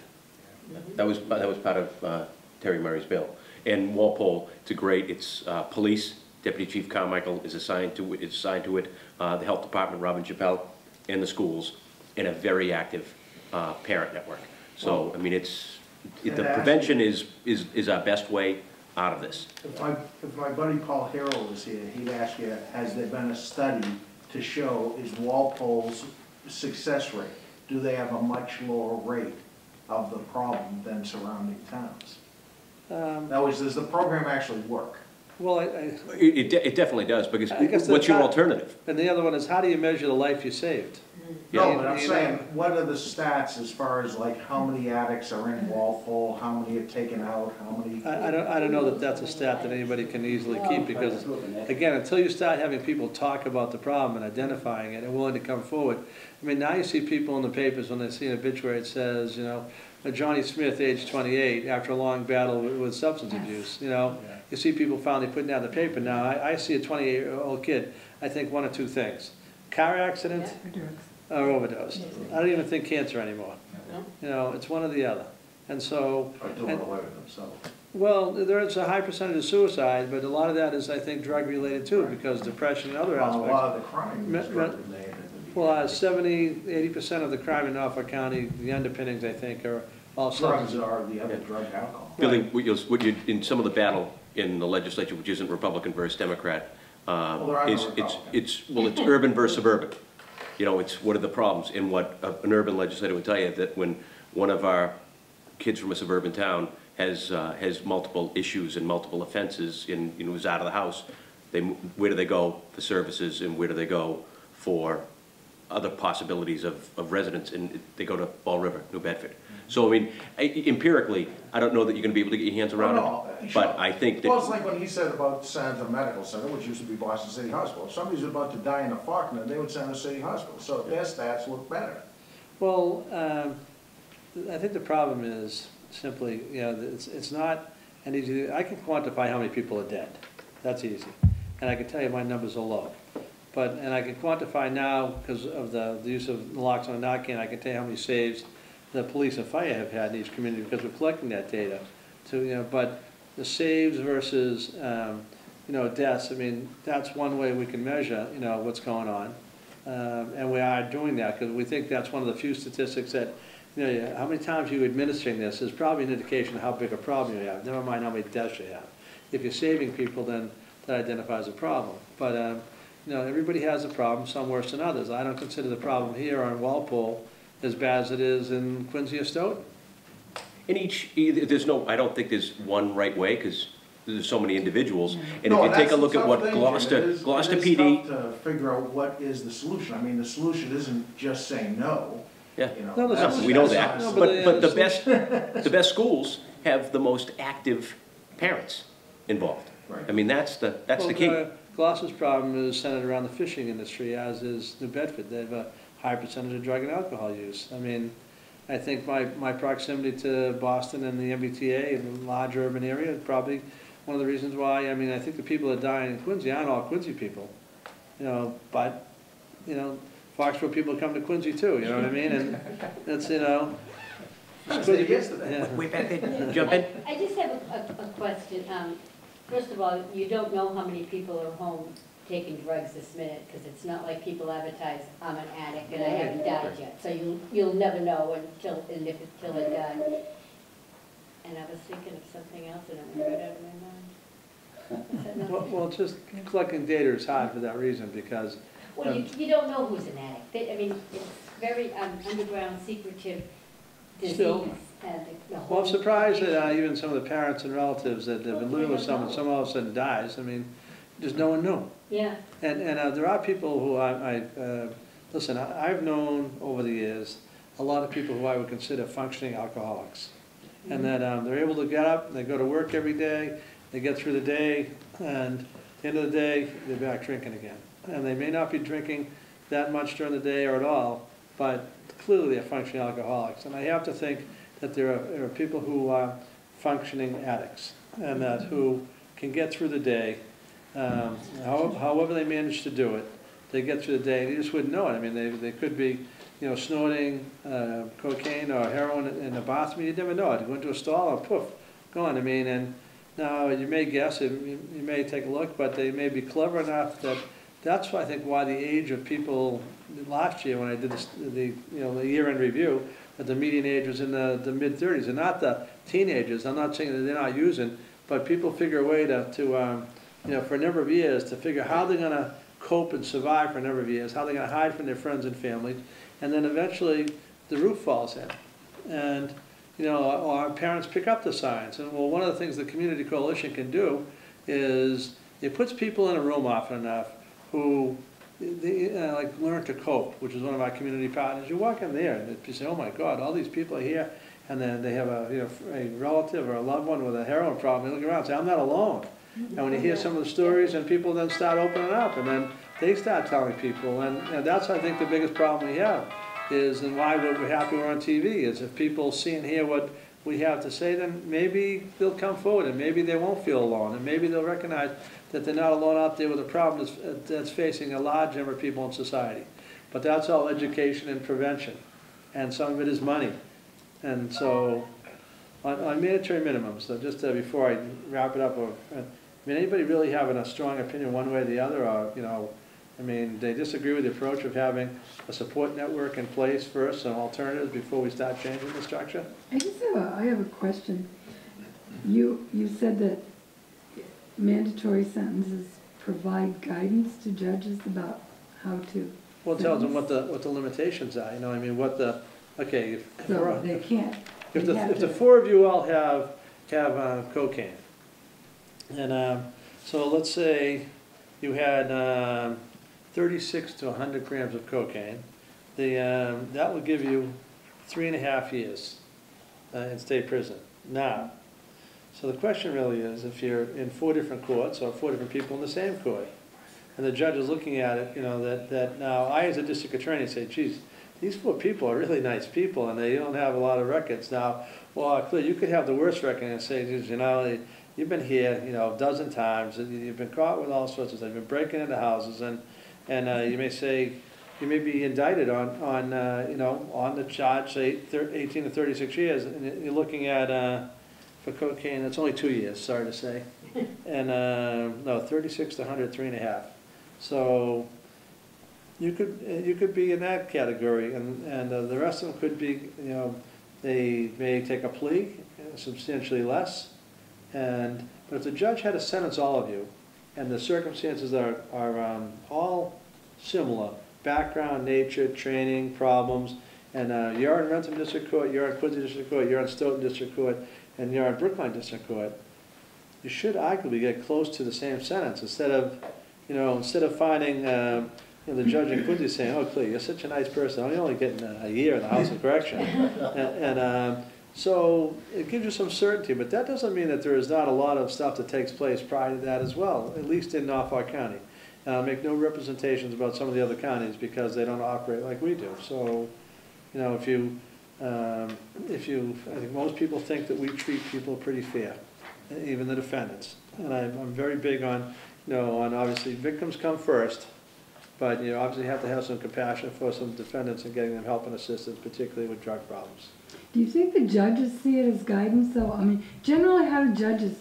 That was part of Terry Murray's bill. And Walpole, it's police. Deputy Chief Carmichael is assigned to it. The health department, Robin Chappelle, and the schools, and a very active parent network. So I mean, the prevention is our best way out of this. If my buddy Paul Harrell was here, he'd ask you, has there been a study to show is Walpole's success rate? Do they have a much lower rate of the problem than surrounding towns? Now, does the program actually work? Well, it definitely does, because what's your alternative? And the other one is, how do you measure the life you saved? No, but I'm saying, what are the stats as far as like how many addicts are in Walpole, how many are taken out, how many? I don't know that that's a stat that anybody can easily keep, because again, until you start having people talk about the problem and identifying it and willing to come forward. I mean, now you see people in the papers when they see an obituary, it says, Johnny Smith, age 28, after a long battle with substance abuse. You see people finally putting out the paper. Now, I see a 28-year-old kid, I think 1 or 2 things: car accident or overdose. I don't even think cancer anymore. It's one or the other. And so, well, there's a high percentage of suicide, but a lot of that is, I think, drug related too, because depression and other aspects. A lot of the crime is drug related. Well, 70–80% of the crime in Norfolk County, the underpinnings, I think, are all drugs are the other drug, alcohol. Billy, in some of the battle in the legislature, which isn't Republican versus Democrat, it's urban versus suburban. It's what are the problems, and what an urban legislator would tell you, that when one of our kids from a suburban town has multiple issues and multiple offenses and is out of the house, where do they go for services, and where do they go for other possibilities of residence? And they go to Fall River, New Bedford. So I mean, empirically, I don't know that you're going to be able to get your hands around it, but I think that... Well, it's like when he said about Santa Medical Center, which used to be Boston City Hospital. If somebody's about to die in a Faulkner, they would send to City Hospital. So their stats look better. Well, I think the problem is simply, it's not an easy... I can quantify how many people are dead. That's easy. And I can tell you my numbers are low. And I can quantify now, because of the use of naloxone and Narcan, I can tell you how many saves the police and fire have had in each community, because we're collecting that data. So, but the saves versus, deaths, I mean, that's one way we can measure, what's going on. And we are doing that, because we think that's one of the few statistics that how many times you administering this is probably an indication of how big a problem you have, never mind how many deaths you have. If you're saving people, then that identifies a problem. But, everybody has a problem, some worse than others. I don't consider the problem here on Walpole as bad as it is in Quincy or Stoughton. In I don't think there's one right way, because there's so many individuals. And No, if you take that's a look the at tough what thing, Jim. Gloucester It is PD. tough to figure out what is the solution. I mean, the solution isn't just saying no. Yeah. No, That's- We know that's that, not- but the best schools have the most active parents involved. Right. I mean, that's the key. Gloucester's problem is centered around the fishing industry, as is New Bedford. They have a high percentage of drug and alcohol use. I mean, I think my proximity to Boston and the MBTA and the large urban area is probably one of the reasons why. I mean, I think the people that die in Quincy aren't all Quincy people, but, Foxborough people come to Quincy too, you know what I mean? And that's, Say yes to that. yeah. Way back there, jump in. I just have a question. First of all, you don't know how many people are home taking drugs this minute, because it's not like people advertise, I'm an addict and I haven't died yet. So you'll never know until it dies. And I was thinking of something else and it went right out of my mind. Well, just collecting data is hard for that reason, because Well, you don't know who's an addict. It's very underground, secretive disease. Still. And Well, I'm surprised that even some of the parents and relatives that have been living with someone, someone all of a sudden dies. I mean, just no one knew. Yeah. And there are people who listen, I've known over the years a lot of people who I would consider functioning alcoholics. And that they're able to get up, they go to work every day, they get through the day, and at the end of the day, they're back drinking again. And they may not be drinking that much during the day or at all, but clearly they're functioning alcoholics. And I have to think that there are people who are functioning addicts, and that who can get through the day, however they manage to do it, they get through the day, and you just wouldn't know it. I mean, they could be, snorting cocaine or heroin in the bathroom, you'd never know it. You go into a stall and poof, gone. I mean, and now you may guess, you may take a look, but they may be clever enough that that's why I think why the age of people, last year when I did the year-end review, that the median age was in the mid-30s, and not the teenagers. I'm not saying that they're not using, but people figure a way to for a number of years, to figure how they're going to cope and survive for a number of years, how they're going to hide from their friends and family, and then eventually the roof falls in. And, our parents pick up the signs. And well, one of the things the Community Coalition can do is it puts people in a room often enough who learn to cope, which is one of our community partners. You walk in there and you say, oh my God, all these people are here, and then they have a relative or a loved one with a heroin problem. You look around and say, I'm not alone. And when you hear some of the stories, and people then start opening up, and then they start telling people, and that's, I think, the biggest problem we have, is, and why we're happy we're on TV, is if people see and hear what we have to say, then maybe they'll come forward, and maybe they won't feel alone, and maybe they'll recognize that they're not alone out there with a problem that's facing a large number of people in society. But that's all education and prevention, and some of it is money. And so, on mandatory minimums, so just before I wrap it up, anybody really having a strong opinion one way or the other, or, they disagree with the approach of having a support network in place first, and alternatives before we start changing the structure? I have a question. You said that mandatory sentences provide guidance to judges about how to. Well, it tells them what the limitations are, okay, So they can't. if the four of you all have cocaine, and so let's say you had 36 to 100 grams of cocaine, that will give you 3.5 years in state prison. Now, so the question really is, if you're in 4 different courts, or 4 different people in the same court, and the judge is looking at it, that now I as a district attorney say, geez, these 4 people are really nice people, and they don't have a lot of records. Now, well, clearly you could have the worst record and say, geez, you've been here, a dozen times, and you've been caught with all sorts of stuff, you've been breaking into houses, and you may say, you may be indicted on the charge, say 18 to 36 years, and you're looking at, for cocaine, it's only 2 years, sorry to say, and 36 to 100, 3.5. So you could be in that category, and the rest of them could be, you know, they may take a plea, substantially less, but if the judge had to sentence all of you, and the circumstances are all similar, background, nature, training, problems, and you're in Rentham District Court, you're in Quincy District Court, you're in Stoughton District Court, and you're in Brookline District Court, you should arguably get close to the same sentence, instead of finding, the judge in Quincy saying, oh, Clea, you're such a nice person, you're only getting a year in the House of Correction. So it gives you some certainty, but that doesn't mean that there is not a lot of stuff that takes place prior to that as well, at least in Norfolk County. Make no representations about some of the other counties because they don't operate like we do. So, you know, I think most people think that we treat people pretty fair, even the defendants. And I'm very big on, on obviously victims come first, but you obviously have to have some compassion for some defendants and getting them help and assistance, particularly with drug problems. Do you think the judges see it as guidance, though? I mean, generally, how do judges,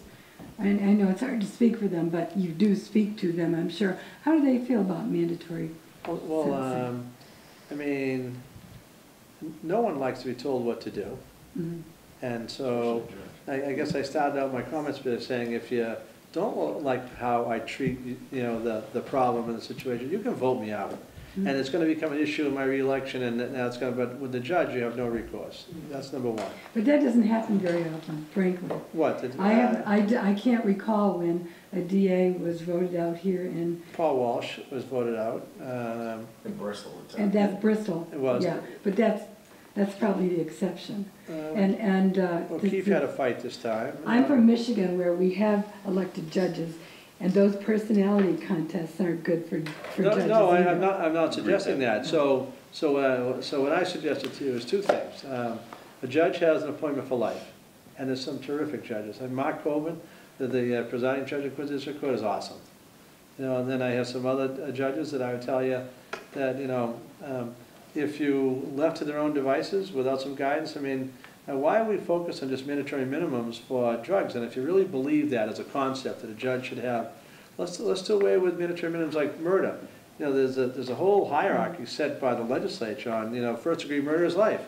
and I know it's hard to speak for them, but you do speak to them, I'm sure. How do they feel about mandatory sentencing? I mean, no one likes to be told what to do. Mm-hmm. And so I guess I started out my comments by saying, if you don't like how I treat, the problem and the situation, you can vote me out. Mm-hmm. And it's going to become an issue in my reelection, and now it's going to, but with the judge, you have no recourse. That's number one. But that doesn't happen very often, frankly. What? I can't recall when a DA was voted out here in... Paul Walsh was voted out. In Bristol. And that's Bristol. It was. Yeah, but that's probably the exception. Well, Keith had a fight this time. I'm from Michigan, where we have elected judges, and those personality contests aren't good for judges. No, either. I'm not suggesting that. So what I suggested to you is two things. A judge has an appointment for life, and there's some terrific judges. And Mark Coben, the presiding judge of Quincy District Court, is awesome. And then I have some other judges that I would tell you that if you left to their own devices without some guidance, I mean, why are we focused on just mandatory minimums for drugs? And if you really believe that as a concept that a judge should have, let's do away with mandatory minimums like murder. There's a whole hierarchy set by the legislature on, first degree murder is life.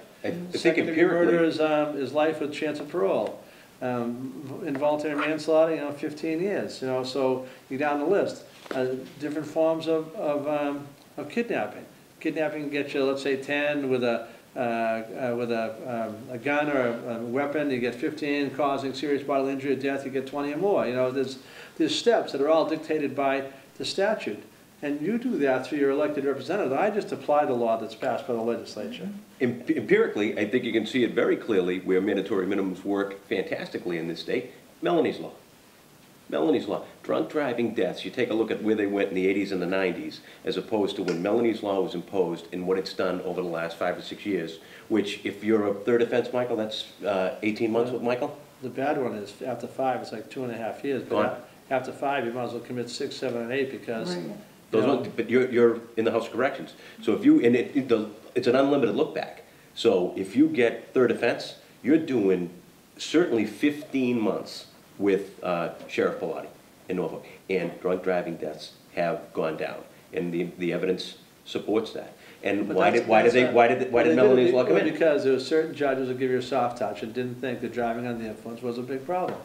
Second degree murder is life with chance of parole. Involuntary manslaughter, 15 years. So you down the list. Different forms of kidnapping. Kidnapping can get you, let's say, 10 with a gun or a weapon. You get 15, causing serious bodily injury or death. You get 20 or more. There's steps that are all dictated by the statute, and you do that through your elected representative. I just apply the law that's passed by the legislature. Empirically, I think you can see it very clearly where mandatory minimums work fantastically in this state. Melanie's Law. Melanie's Law. Drunk driving deaths, you take a look at where they went in the 80s and the 90s, as opposed to when Melanie's Law was imposed and what it's done over the last 5 or 6 years, which, if you're a third offense, Michael, that's 18 months with Michael? The bad one is, after 5, it's like 2.5 years. But after 5, you might as well commit 6, 7, and 8 because... Right. But you're in the House of Corrections. So if you, and it's an unlimited look back. So if you get third offense, you're doing certainly 15 months with Sheriff Pilati in Norfolk, and drunk driving deaths have gone down, and the evidence supports that. And why did Melanie's Law come in? Because there were certain judges that give you a soft touch and didn't think that driving under the influence was a big problem,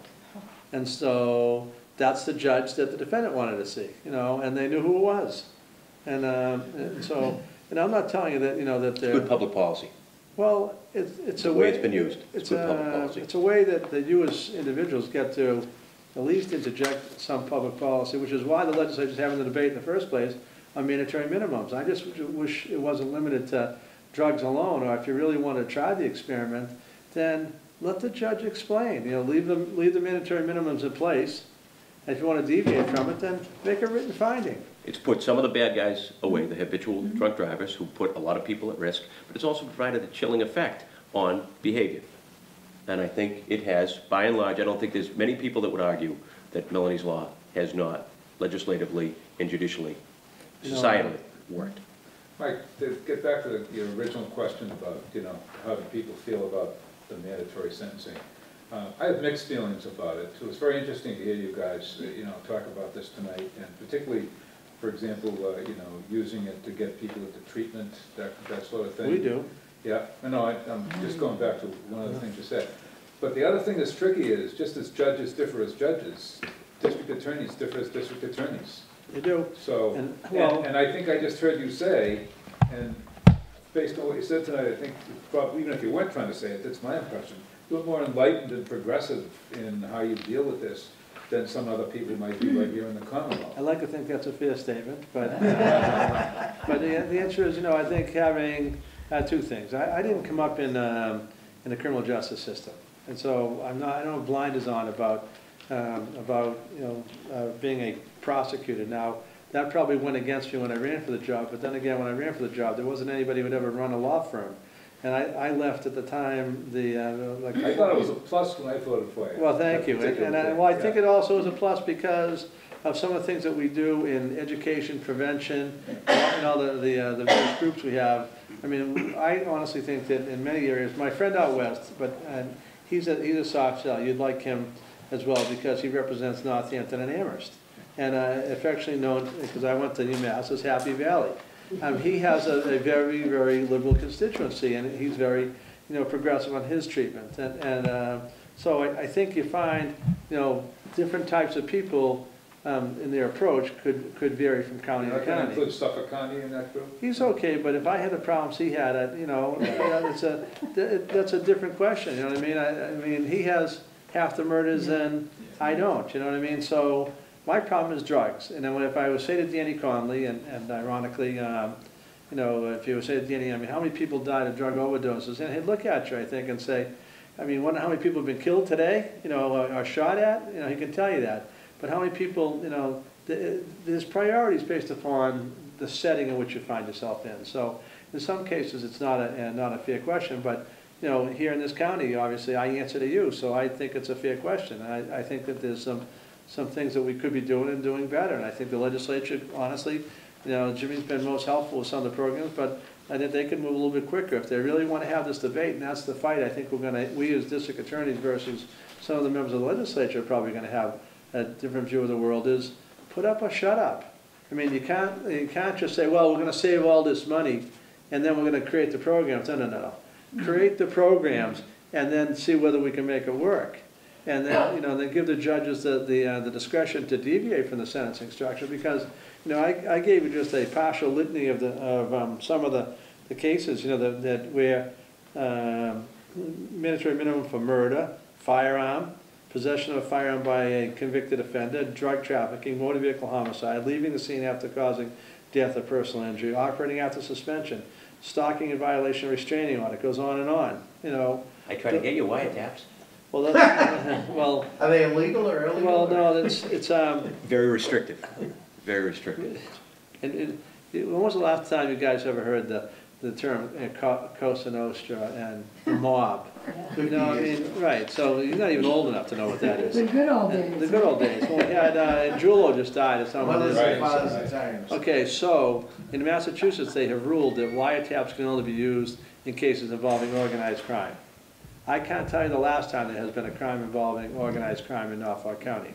and so that's the judge that the defendant wanted to see, and they knew who it was, and so, and I'm not telling you that that they're good public policy. Well, it's the way it's been used. It's a way that you as individuals get to at least interject some public policy, which is why the legislature is having the debate in the first place on mandatory minimums. I just wish it wasn't limited to drugs alone, or if you really want to try the experiment, then let the judge explain. Leave the mandatory minimums in place. And if you want to deviate from it, then make a written finding. It's put some of the bad guys away, the habitual drunk drivers who put a lot of people at risk, but it's also provided a chilling effect on behavior. And I think it has, by and large, I don't think there's many people that would argue that Melanie's Law has not legislatively and judicially, societally worked. Mike, to get back to your original question about, how do people feel about the mandatory sentencing? I have mixed feelings about it. So it's very interesting to hear you guys, talk about this tonight, and particularly For example, you know, using it to get people into treatment, that sort of thing. We do. Yeah, no, I'm just going back to one of the things you said. But the other thing that's tricky is, just as judges differ as judges, district attorneys differ as district attorneys. They do. So, and I think I just heard you say, and based on what you said tonight, I think, probably, even if you weren't trying to say it, that's my impression, you're more enlightened and progressive in how you deal with this than some other people might be right here in the Commonwealth. I like to think that's a fair statement, but, but the answer is, you know, I think having two things. I didn't come up in the criminal justice system, and so I don't have blinders on about you know, being a prosecutor. Now, that probably went against me when I ran for the job, but then again, when I ran for the job, there wasn't anybody who would ever run a law firm. And I left at the time, like... I thought it was a plus when I voted for you. Well, thank you. I think it also is a plus because of some of the things that we do in education, prevention, and all the various groups we have. I mean, I honestly think that in many areas, my friend out west, but he's a soft sell. You'd like him as well because he represents Northampton and Amherst. And affectionately known, because I went to UMass, as Happy Valley. He has a very, very liberal constituency, and he's very, you know, progressive on his treatment. So I think you find, you know, different types of people in their approach could vary from county to Can I county. include Suffolk County in that group? He's okay, but if I had the problems he had, you know, that's a different question. You know what I mean? I mean, he has half the murders and I don't. You know what I mean? So. My problem is drugs, and then if I would say to Danny Conley, and ironically, you know, if you would say to Danny, I mean, how many people died of drug overdoses, and he'd look at you, I think, and say, I mean, wonder how many people have been killed today, you know, or shot at, you know, he can tell you that. But how many people, you know, there's priorities based upon the setting in which you find yourself in. So in some cases, it's not a fair question, but, you know, here in this county, obviously, I answer to you, so I think it's a fair question. I think that there's some things that we could be doing and doing better. And I think the legislature, honestly, you know, Jimmy's been most helpful with some of the programs, but I think they could move a little bit quicker. If they really want to have this debate, and that's the fight, I think we as district attorneys versus some of the members of the legislature are probably going to have a different view of the world, is put up or shut up. I mean, you can't just say, well, we're going to save all this money, and then we're going to create the programs. No. Create the programs, and then see whether we can make it work. And then, you know, then give the judges the discretion to deviate from the sentencing structure, because, you know, I gave you just a partial litany of some of the cases, you know, that where mandatory minimum for murder, firearm, possession of a firearm by a convicted offender, drug trafficking, motor vehicle homicide, leaving the scene after causing death or personal injury, operating after suspension, stalking in violation of restraining order. It goes on and on. You know. I try to get you wiretaps. Well, that's, well. Are they illegal or illegal? Well, no, it's Very restrictive. Very restrictive. And when was the last time you guys ever heard the term Cosa Nostra and mob? You know, I mean, right? So you're not even old enough to know what that is. The good old days. The good old days. When we had Julo just died. It's not Mothers what it and is. fathers and times. Okay, so in Massachusetts they have ruled that wiretaps can only be used in cases involving organized crime. I can't tell you the last time there has been a crime involving organized crime in Norfolk County.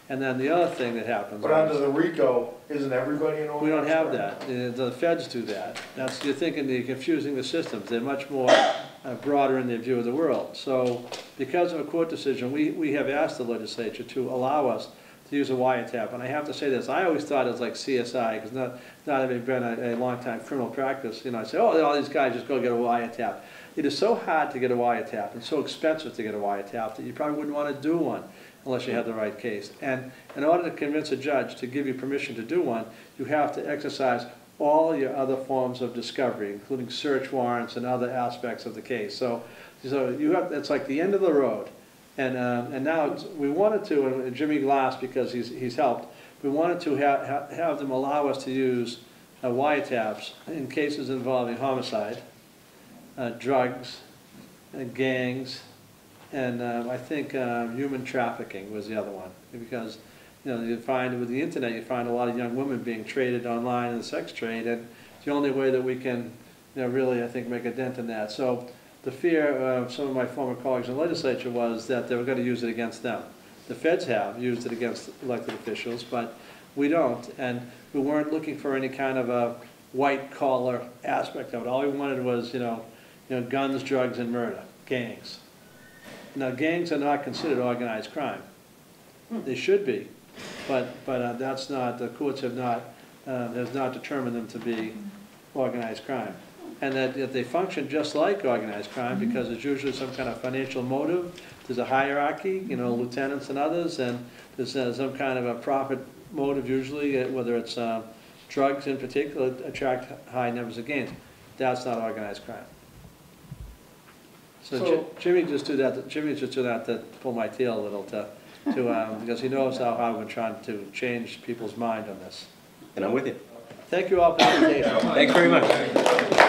And then the other thing that happens. But under the RICO, isn't everybody in organized We don't have crime? that. The feds do that. That's, you're thinking you're confusing the systems. They're much more broader in their view of the world. So because of a court decision, we have asked the legislature to allow us to use a wiretap. And I have to say this, I always thought it was like CSI, because not having been a long time criminal practice, you know, I say, oh, all these guys just go get a wiretap. It is so hard to get a wiretap and so expensive to get a wiretap that you probably wouldn't want to do one unless you had the right case. And in order to convince a judge to give you permission to do one, you have to exercise all your other forms of discovery, including search warrants and other aspects of the case. So you have, it's like the end of the road. And now we wanted to, and Jimmy Glass, because he's helped, we wanted to have them allow us to use wiretaps in cases involving homicide, drugs, gangs, and I think human trafficking was the other one. Because, you know, you find with the internet, you find a lot of young women being traded online in the sex trade, and it's the only way that we can, you know, really, I think, make a dent in that. So the fear of some of my former colleagues in the legislature was that they were going to use it against them. The feds have used it against elected officials, but We don't, and we weren't looking for any kind of a white collar aspect of it. All we wanted was, guns, drugs, and murder, gangs. Now, gangs are not considered organized crime. They should be, but that's not, the courts have not determined them to be organized crime. And that they function just like organized crime, because there's usually some kind of financial motive, there's a hierarchy, lieutenants and others, and there's some kind of a profit motive usually, whether it's drugs in particular, attract high numbers of gangs. That's not organized crime. So Jimmy just do that to pull my tail a little, because he knows how hard we're trying to change people's mind on this. And I'm with you. Thank you all for the invitation. Thanks very much.